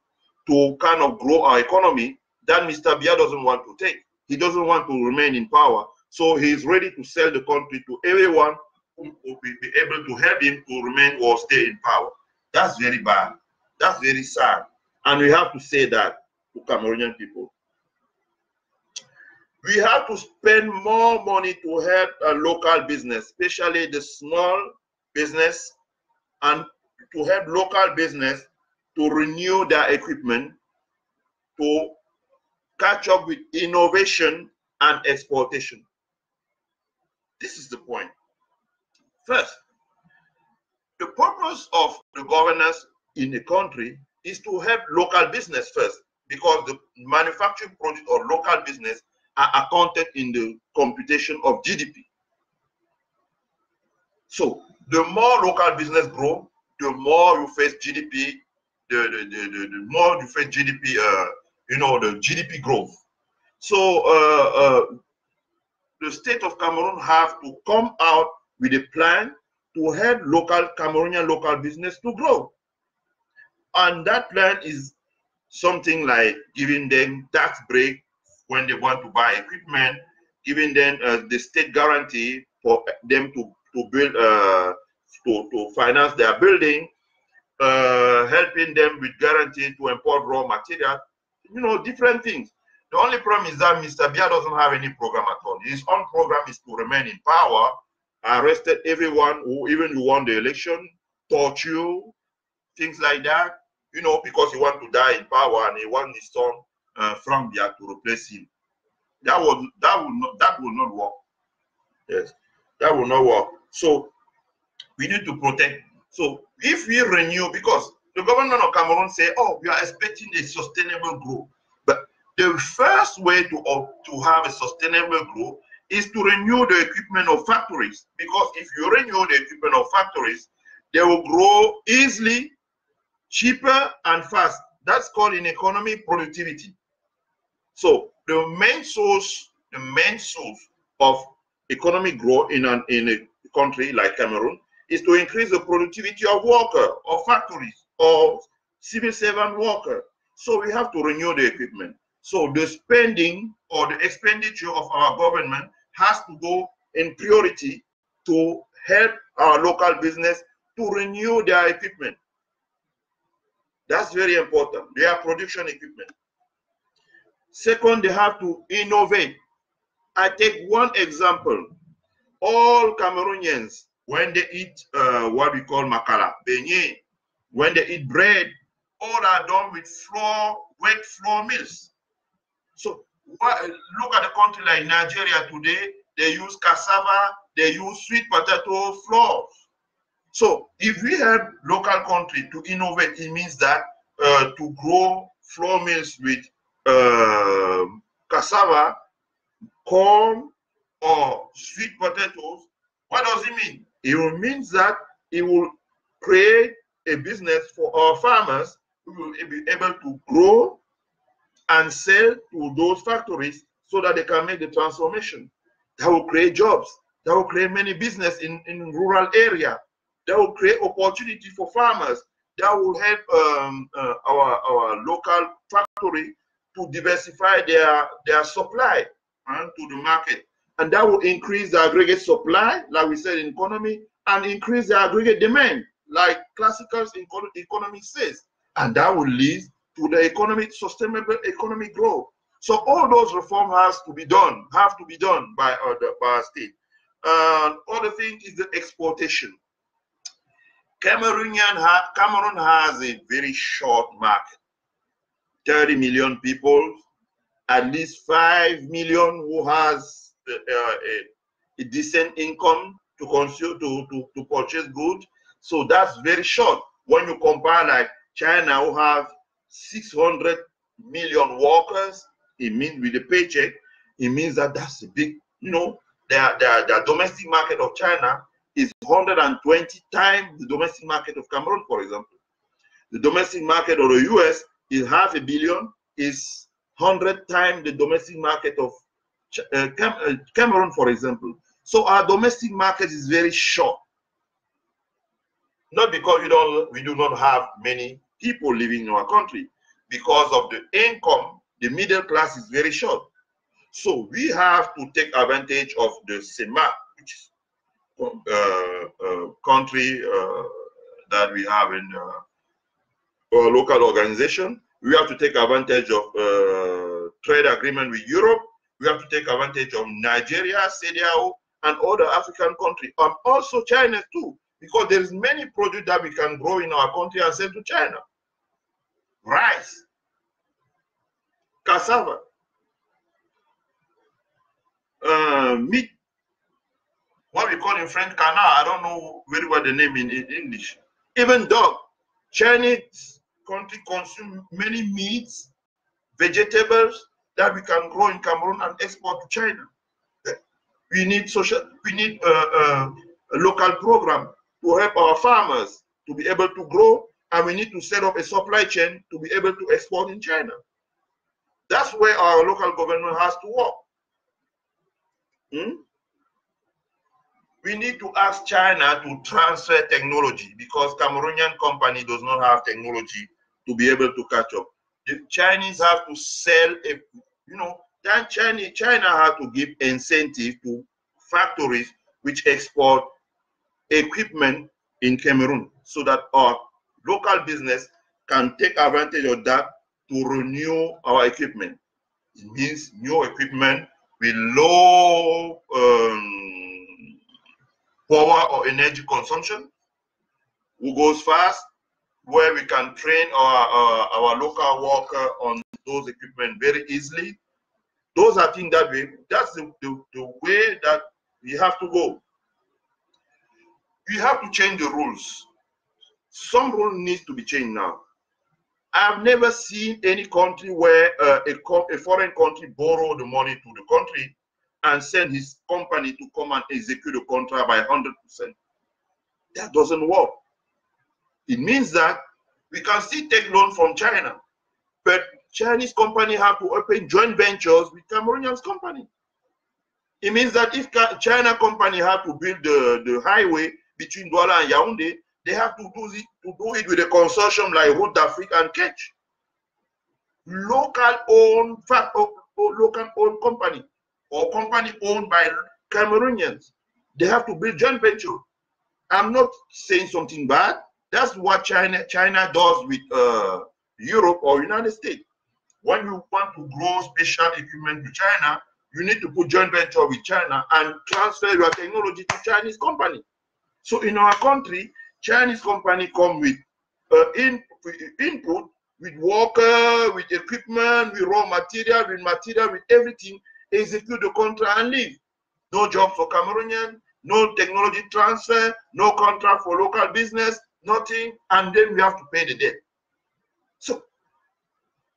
Speaker 1: to kind of grow our economy that Mr. Biya doesn't want to take. He doesn't want to remain in power. So he's ready to sell the country to everyone who will be able to help him to remain or stay in power. That's very bad. That's very sad. And we have to say that to Cameroonian people. We have to spend more money to help a local business, especially the small business, and to help local business to renew their equipment, to catch up with innovation and exportation. This is the point. First, the purpose of the governance in the country is to help local business first, because the manufacturing product or local business are accounted in the computation of GDP. So the more local business grow, the more you face GDP, the more you face GDP, the GDP growth. So the state of Cameroon have to come out with a plan to help Cameroonian local business to grow. And that plan is something like giving them tax break when they want to buy equipment, giving them the state guarantee for them to build, to finance their building, helping them with guarantee to import raw material, different things. The only problem is that Mr. Biya doesn't have any program at all. His own program is to remain in power, arrested everyone who won the election, torture, things like that, because he wants to die in power and he wants his son Frank Biya to replace him. That will not work. Yes, that will not work. So we need to protect. So if we renew, because the government of Cameroon say, oh, we are expecting a sustainable growth. But the first way to have a sustainable growth is to renew the equipment of factories. Because if you renew the equipment of factories, they will grow easily, cheaper, and fast. That's called in economy productivity. So the main source of economic growth in a country like Cameroon is to increase the productivity of workers, or factories, or civil servant workers. So we have to renew the equipment. So the spending or the expenditure of our government has to go in priority to help our local business to renew their equipment. That's very important, their production equipment. Second, they have to innovate. I take one example. All Cameroonians, when they eat what we call makala, beignet, when they eat bread, all are done with wet flour mills. So look at a country like Nigeria today, they use cassava, they use sweet potato flour. So if we help local country to innovate, it means that to grow flour mills with cassava, corn, or sweet potatoes, what does it mean? It means that it will create a business for our farmers who will be able to grow and sell to those factories so that they can make the transformation. That will create jobs. That will create many business in rural area. That will create opportunity for farmers. that will help our local factory to diversify their supply to the market. And that will increase the aggregate supply, like we said in economy, and increase the aggregate demand, like classical economy says. And that will lead to the sustainable economic growth. So all those reforms have to be done by our state. Other thing is the exportation. Cameroon has a very short market. 30 million people, at least 5 million who has a decent income to consume, to purchase goods. So that's very short. When you compare like China, who have 600 million workers, it means with the paycheck, it means that that's a big, the domestic market of China is 120 times the domestic market of Cameroon, for example. The domestic market of the US is 500 million, is 100 times the domestic market of Cameroon, for example. So our domestic market is very short. Not because we do not have many people living in our country, because of the income, the middle class is very short. So we have to take advantage of the SEMA, which is country that we have in our local organization. We have to take advantage of trade agreement with Europe. We have to take advantage of Nigeria, CDAO, and other African countries, and also China too, because there is many produce that we can grow in our country and sell to China. Rice, cassava, meat, what we call in French canard, I don't know very well the name in English. Even dog. Chinese country consume many meats, vegetables that we can grow in Cameroon and export to China. We need a local program to help our farmers to be able to grow, and we need to set up a supply chain to be able to export in China. That's where our local government has to work. We need to ask China to transfer technology, because Cameroonian company does not have technology to be able to catch up. The Chinese have to sell then China has to give incentive to factories which export equipment in Cameroon, so that our local business can take advantage of that to renew our equipment. It means new equipment with low power or energy consumption, who goes fast, where we can train our local worker on those equipment very easily. Those are things that's the way that we have to go. We have to change the rules. Some rule needs to be changed now. I've never seen any country where a foreign country borrow the money to the country and send his company to come and execute a contract by 100%. That doesn't work. It means that we can still take loan from China, but Chinese company have to open joint ventures with Cameroonian company. It means that if China company have to build the highway between Douala and Yaoundé, they have to do it with a consortium like Route d'Afrique and Ketch. Local owned company, or company owned by Cameroonians. They have to build joint venture. I'm not saying something bad. That's what China does with Europe or United States. When you want to grow special equipment to China, you need to put joint venture with China and transfer your technology to Chinese company. So in our country, Chinese company come with input, with worker, with equipment, with raw material, with everything, execute the contract and leave. No job for Cameroonian, no technology transfer, no contract for local business, nothing, and then we have to pay the debt. So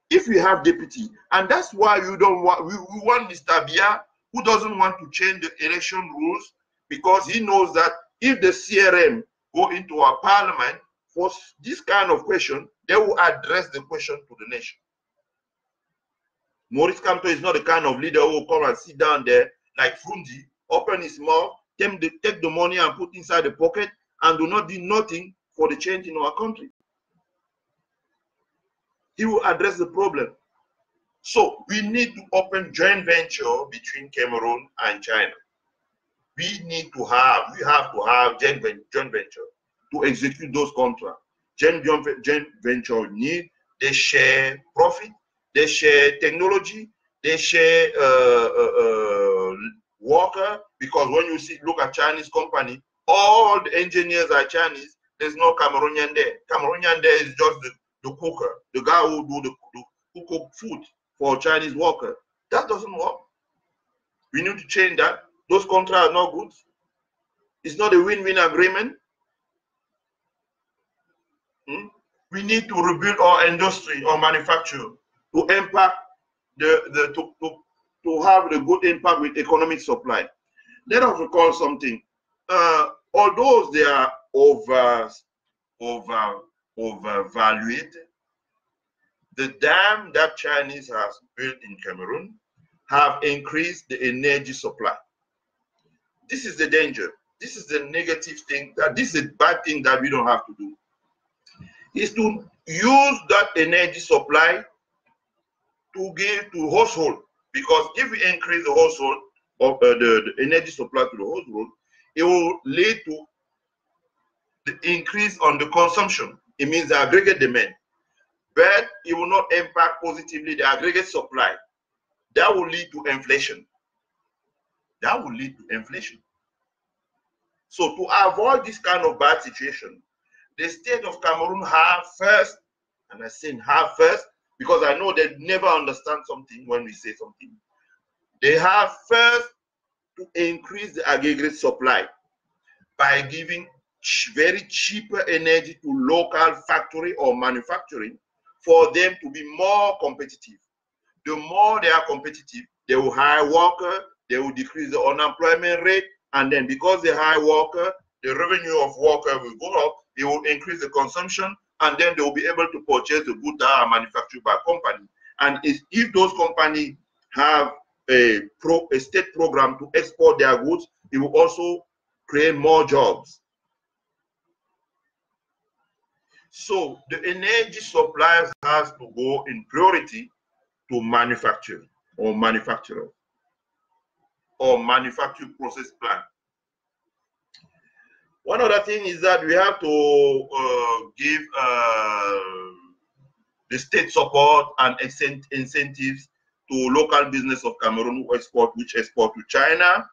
Speaker 1: if we have deputy, and that's why we want Mr. Biya, who doesn't want to change the election rules, because he knows that if the CRM go into our parliament for this kind of question, they will address the question to the nation. Maurice Kamto is not the kind of leader who will come and sit down there like Frundi, open his mouth, take the money and put inside the pocket, and do not do nothing for the change in our country. He will address the problem. So we need to open joint venture between Cameroon and China. We have to have joint venture to execute those contracts. Joint venture they share profit, they share technology, they share worker, because when you look at Chinese company, all the engineers are Chinese. There's no Cameroonian there. Cameroonian there is just the cooker, the guy who who cook food for Chinese worker. That doesn't work. We need to change that. Those contracts are not good. It's not a win-win agreement. We need to rebuild our industry or manufacture to impact to have the good impact with economic supply. Let us recall something. Although they are overvalued, the dam that Chinese has built in Cameroon have increased the energy supply. This is the danger. This is the negative thing. This is a bad thing that we don't have to do. Is to use that energy supply to give to household, because if we increase the household of the energy supply to the household, it will lead to the increase on the consumption. It means the aggregate demand, but it will not impact positively the aggregate supply. That will lead to inflation. That will lead to inflation. So to avoid this kind of bad situation, the state of Cameroon have first, and I say have first, because I know they never understand something when we say something. They have first to increase the aggregate supply by giving very cheaper energy to local factory or manufacturing for them to be more competitive. The more they are competitive, they will hire workers, they will decrease the unemployment rate, and then because they hire workers, the revenue of worker will go up, it will increase the consumption, and then they will be able to purchase the goods that are manufactured by company. And if those companies have a state program to export their goods, it will also create more jobs. So the energy suppliers has to go in priority to manufacture or manufacturer or manufacturing process plant. One other thing is that we have to give the state support and incentives to local business of Cameroon which export to China.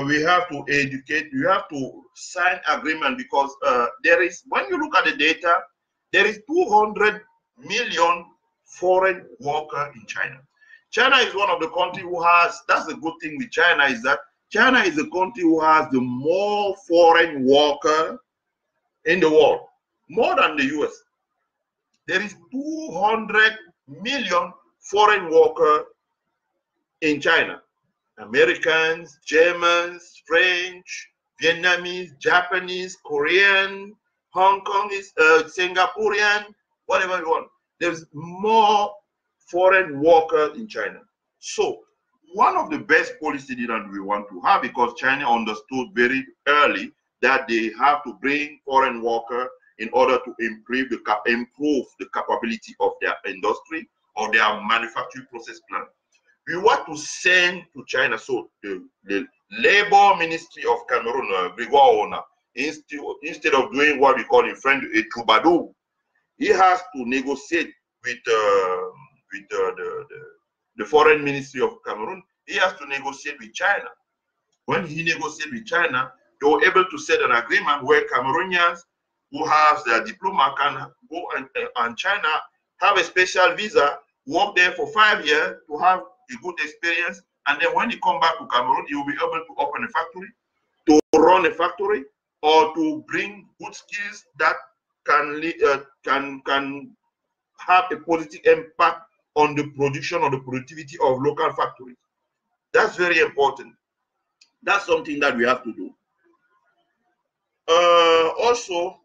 Speaker 1: We have to educate, we have to sign agreement, because there is, when you look at the data, there is 200 million foreign workers in China. China is one of the countries who has, that's the good thing with China, is that China is the country who has the more foreign workers in the world, more than the US. There is 200 million foreign workers in China. Americans, Germans, French, Vietnamese, Japanese, Korean, Hong Kongese, Singaporean, whatever you want. There's more foreign workers in China. So one of the best policies that we want to have, because China understood very early that they have to bring foreign workers in order to improve the capability of their industry or their manufacturing process plant. We want to send to China, so the Labor Ministry of Cameroon, instead of doing what we call in French a troubadour, he has to negotiate with the Foreign Ministry of Cameroon. He has to negotiate with China. When he negotiates with China, they were able to set an agreement where Cameroonians who have their diploma can go and China, have a special visa, work there for 5 years to have a good experience, and then when he come back to Cameroon, he will be able to open a factory, to run a factory, or to bring good skills that can have a positive impact on the production or the productivity of local factories. That's very important. That's something that we have to do. Also,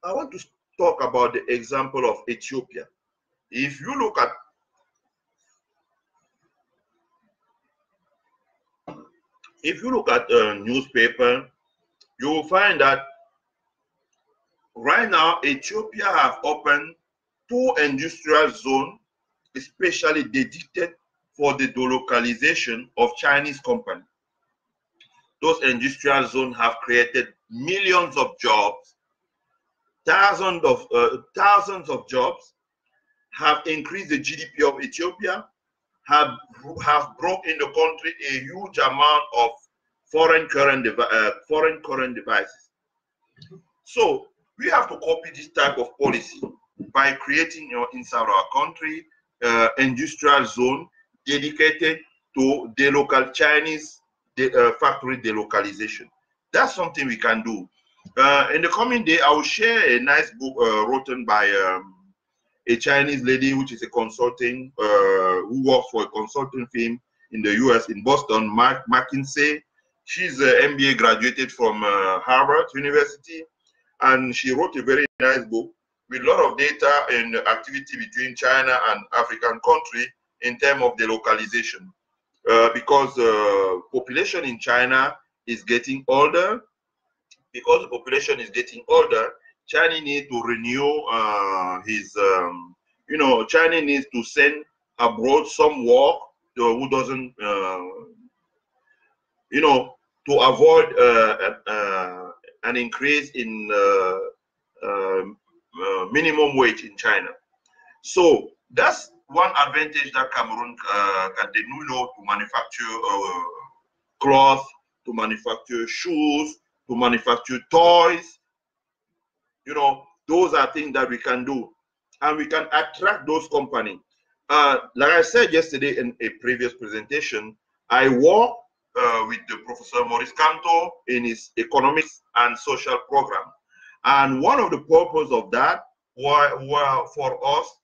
Speaker 1: I want to talk about the example of Ethiopia. If you look at newspaper, you will find that right now Ethiopia have opened 2 industrial zones, especially dedicated for the delocalization of Chinese companies. Those industrial zones have created millions of jobs, thousands of jobs, have increased the GDP of Ethiopia, have brought in the country a huge amount of foreign current devices. So we have to copy this type of policy by creating, inside our country, industrial zone dedicated to the local Chinese factory delocalization. That's something we can do. In the coming day, I will share a nice book written by a Chinese lady, which is a consulting, who works for a consulting firm in the US, in Boston, McKinsey. She's an MBA graduated from Harvard University, and she wrote a very nice book with a lot of data and activity between China and African country in terms of the localization. Because population in China is getting older. Because the population is getting older, China needs to renew China needs to send abroad some work who doesn't, to avoid an increase in minimum wage in China. So that's one advantage that Cameroon can do, to manufacture cloth, to manufacture shoes, to manufacture toys. Those are things that we can do, and we can attract those companies. Like I said yesterday in a previous presentation, I work with the Professor Maurice Kamto in his economics and social program. And one of the purposes of that were for us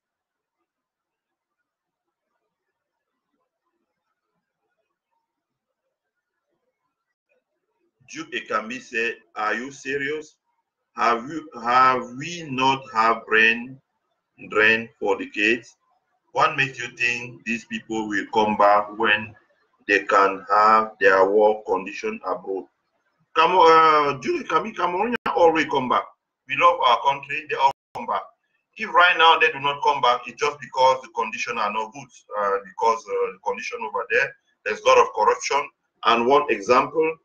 Speaker 1: Duke Ekambi said, "Are you serious? Have we not have brain drain for decades? What makes you think these people will come back when they can have their work condition abroad?" Duke Ekambi, Cameroonians always come back. We love our country, they all come back. If right now they do not come back, it's just because the conditions are not good. Because the condition over there's a lot of corruption. And one example,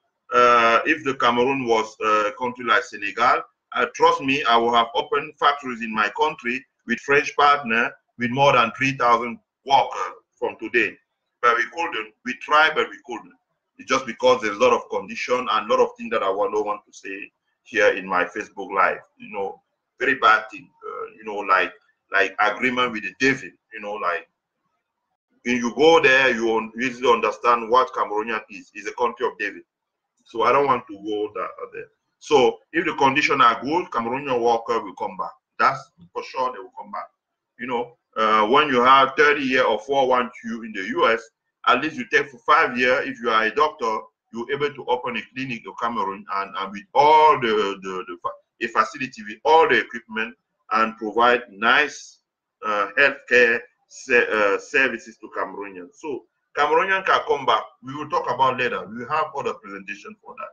Speaker 1: if the Cameroon was a country like Senegal, trust me, I will have opened factories in my country with French partner with more than 3,000 workers from today. But we couldn't. We tried, but we couldn't. It's just because there's a lot of condition and a lot of things that I don't want to say here in my Facebook Live. Very bad thing. Like agreement with the devil. Like when you go there, you easily understand what Cameroonian is. It's a country of devil. So I don't want to go there. So if the conditions are good, Cameroonian worker will come back. That's for sure, they will come back. When you have 30 years or 412 in the US, at least you take for 5 years. If you are a doctor, you're able to open a clinic in Cameroon and with all a facility with all the equipment and provide nice healthcare services to Cameroonians. So Cameroonian can come back. We will talk about later. We will have other presentation for that.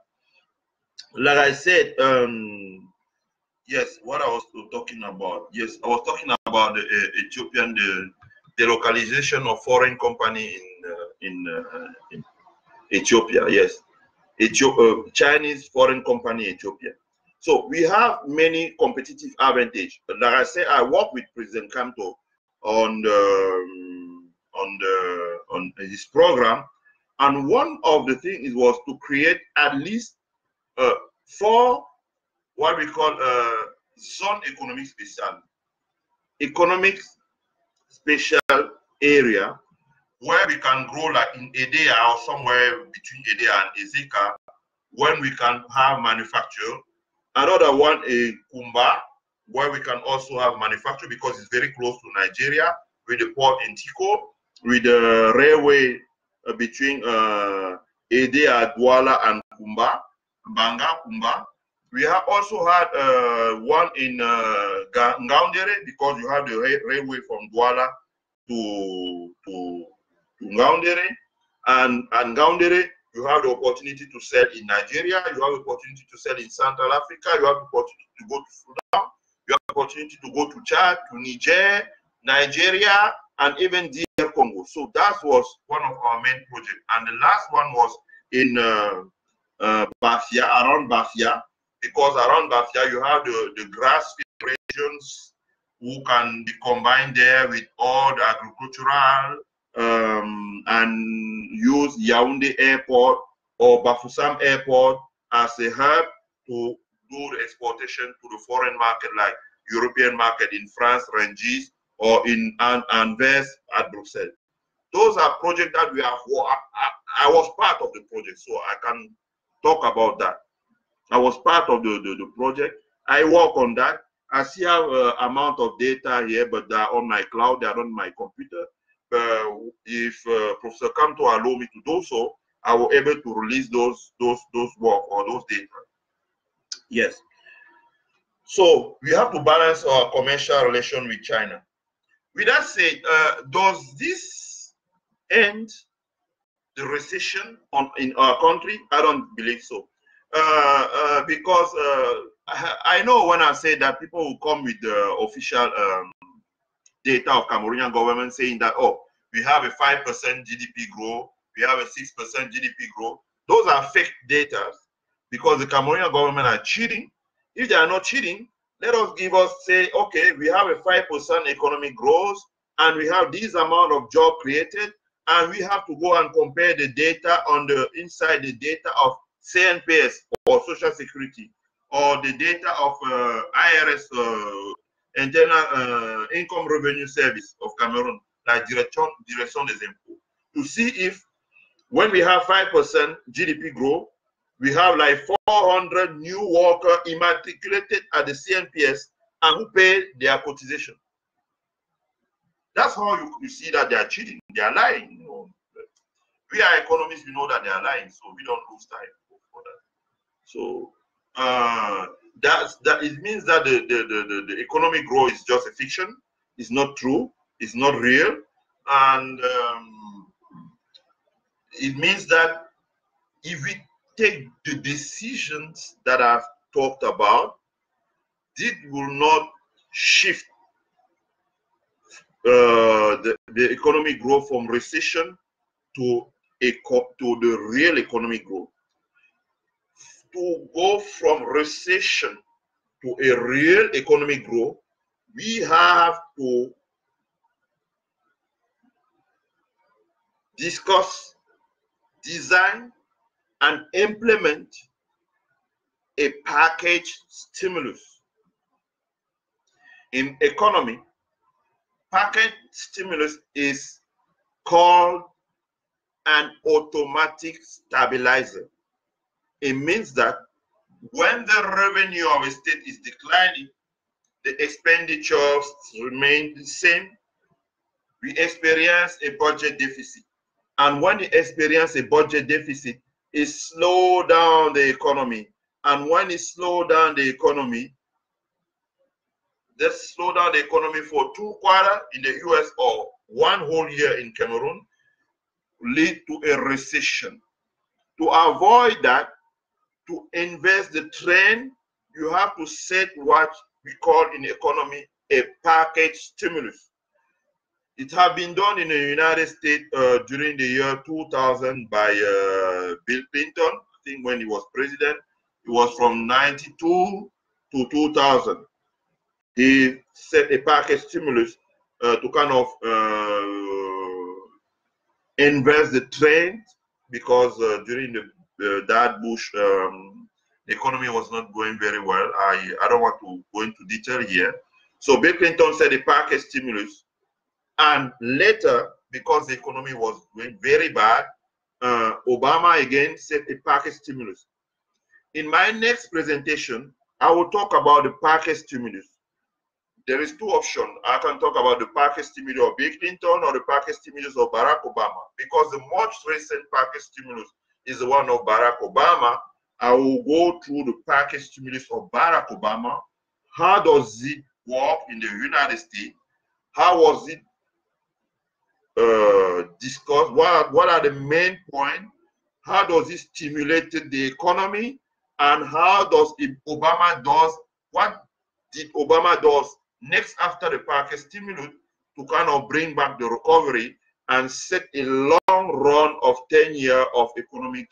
Speaker 1: Like I said, yes, what I was talking about. Yes, I was talking about the Ethiopian, the localization of foreign company in Ethiopia. Yes, Chinese foreign company in Ethiopia. So we have many competitive advantage. But like I said, I work with President Kamto on his program, and one of the things was to create at least 4 what we call zone economic special area, where we can grow like in Edea or somewhere between Edea and Ezeka, when we can have manufacture. Another one is Kumba, where we can also have manufacture because it's very close to Nigeria, with the port in Tiko, with the railway between Edea, Douala, and Kumba, Banga, Kumba. We have also had one in Ngaoundéré, because you have the railway from Douala to Ngaoundéré, and Ngaoundéré, you have the opportunity to sell in Nigeria, you have the opportunity to sell in Central Africa, you have the opportunity to go to Sudan, You have the opportunity to go to Chad, to Niger, Nigeria, and even DR Congo. So that was one of our main projects. And the last one was in Bafia, around Bafia, because around Bafia you have the grass regions who can be combined there with all the agricultural and use Yaoundé Airport or Bafoussam Airport as a hub to do the exportation to the foreign market, like European market in France, Rungis, or in Anvers at Brussels. Those are projects that we have. I was part of the project, so I can talk about that. I was part of the project. I work on that. I still have amount of data here, but they're on my cloud, they're on my computer. If Professor Kamto allow me to do so, I will be able to release those work or those data. Yes. So we have to balance our commercial relation with China. With that said, does this end the recession in our country? I don't believe so. Because I know when I say that, people will come with the official data of Cameroonian government saying that, oh, we have a 5% GDP growth, we have a 6% GDP growth. Those are fake data because the Cameroonian government are cheating. If they are not cheating, let us say, okay, we have a 5% economic growth and we have this amount of job created, and we have to go and compare the data on the inside the data of CNPS or Social Security or the data of IRS, Internal Income Revenue Service of Cameroon, like Direction des Impôts, to see if when we have 5% GDP growth, we have like 400 new workers immatriculated at the CNPS and who pay their cotization. That's how you see that they are cheating, they are lying. You know. We are economists, we know that they are lying, so we don't lose time for that. So it means that the economic growth is just a fiction. It's not true. It's not real, and it means that if we take the decisions that I've talked about, it will not shift the economic growth from recession to the real economic growth. To go from recession to a real economic growth, we have to discuss, design, and implement a package stimulus. In economy, package stimulus is called an automatic stabilizer. It means that when the revenue of a state is declining, the expenditures remain the same, we experience a budget deficit. And when you experience a budget deficit, it slows down the economy. And when it slows down the economy, let's slow down the economy for 2 quarters in the US or 1 whole year in Cameroon, lead to a recession. To avoid that, to invest the trend, you have to set what we call in economy a package stimulus. It has been done in the United States during the year 2000 by Bill Clinton. I think when he was president, it was from 92 to 2000. He set a package stimulus to kind of invest the trend, because during the Dad Bush, the economy was not going very well. I don't want to go into detail here. So Bill Clinton set a package stimulus, and later, because the economy was going very bad, Obama again set a package stimulus. In my next presentation, I will talk about the package stimulus. There is 2 options. I can talk about the package stimulus of Bill Clinton or the package stimulus of Barack Obama. Because the most recent package stimulus is the one of Barack Obama, I will go through the package stimulus of Barack Obama. How does it work in the United States? How was it discussed? What are the main points? How does it stimulate the economy? And how does Obama does what did Obama does next after the package stimulus to kind of bring back the recovery and set a long run of 10 years of economic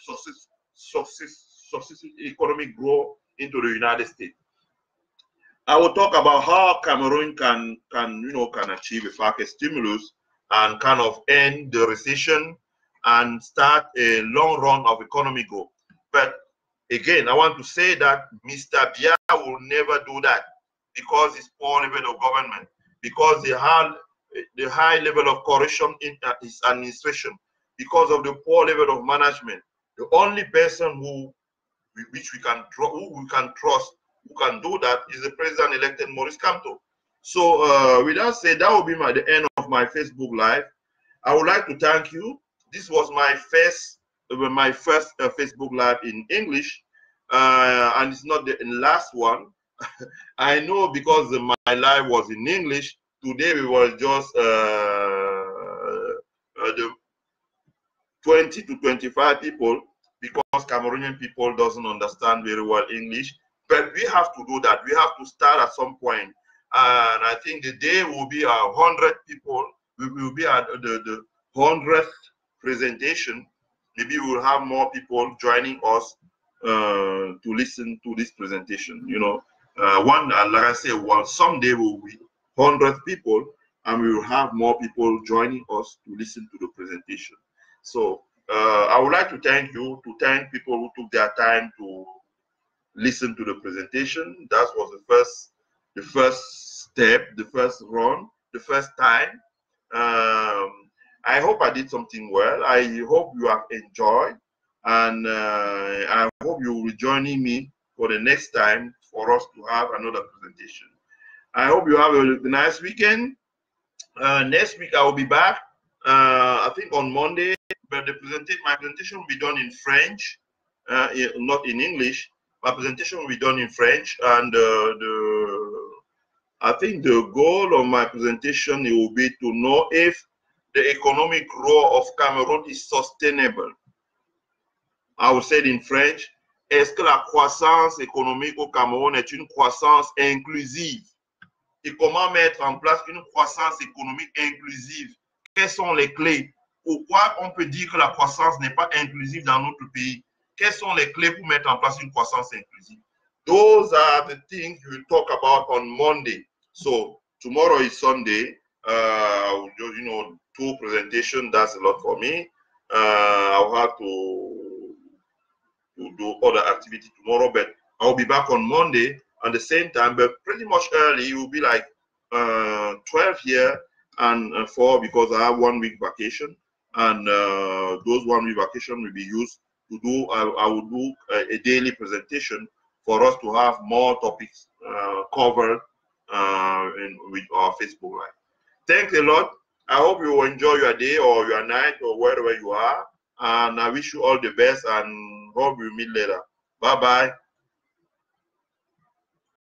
Speaker 1: economic growth into the United States. I will talk about how Cameroon can achieve a package stimulus and kind of end the recession and start a long run of economic growth. But again, I want to say that Mr. Biya will never do that because it's poor level of government, because the high level of corruption in his administration, because of the poor level of management. The only person who we can trust, who can do that, is the president-elected Maurice Kamto. So with that said, that will be the end of my Facebook Live. I would like to thank you. This was my first Facebook Live in English, and it's not the last one. I know because my live was in English. Today we were just the 20 to 25 people, because Cameroonian people doesn't understand very well English. But we have to do that. We have to start at some point. And I think the day will be 100 people. We will be at the 100th presentation. Maybe we will have more people joining us to listen to this presentation. You know, like I say, someday we will be 100 people, and we will have more people joining us to listen to the presentation. So I would like to thank people who took their time to listen to the presentation. That was the first step, the first run, the first time. I hope I did something well. I hope you have enjoyed, and I hope you will be joining me for the next time for us to have another presentation. I hope you have a nice weekend. Next week I will be back. I think on Monday, but my presentation will be done in French, not in English. My presentation will be done in French, and I think the goal of my presentation will be to know if the economic growth of Cameroon is sustainable. I will say it in French. Est-ce que la croissance économique au Cameroun est une croissance inclusive? Et comment mettre en place une croissance économique inclusive? Quelles sont les clés? Pourquoi on peut dire que la croissance n'est pas inclusive dans notre pays? Quelles sont les clés pour mettre en place une croissance inclusive? Those are the things we'll talk about on Monday. So tomorrow is Sunday. I'll do, 2 presentations. That's a lot for me. I'll have to do other activity tomorrow, but I'll be back on Monday at the same time, but pretty much early. It will be like 12 here and 4, because I have 1 week vacation, and those 1 week vacation will be used to do. I will do a daily presentation for us to have more topics covered with our Facebook Live. Thanks a lot. I hope you enjoy your day or your night or wherever you are, and I wish you all the best, and hope we meet later. Bye bye.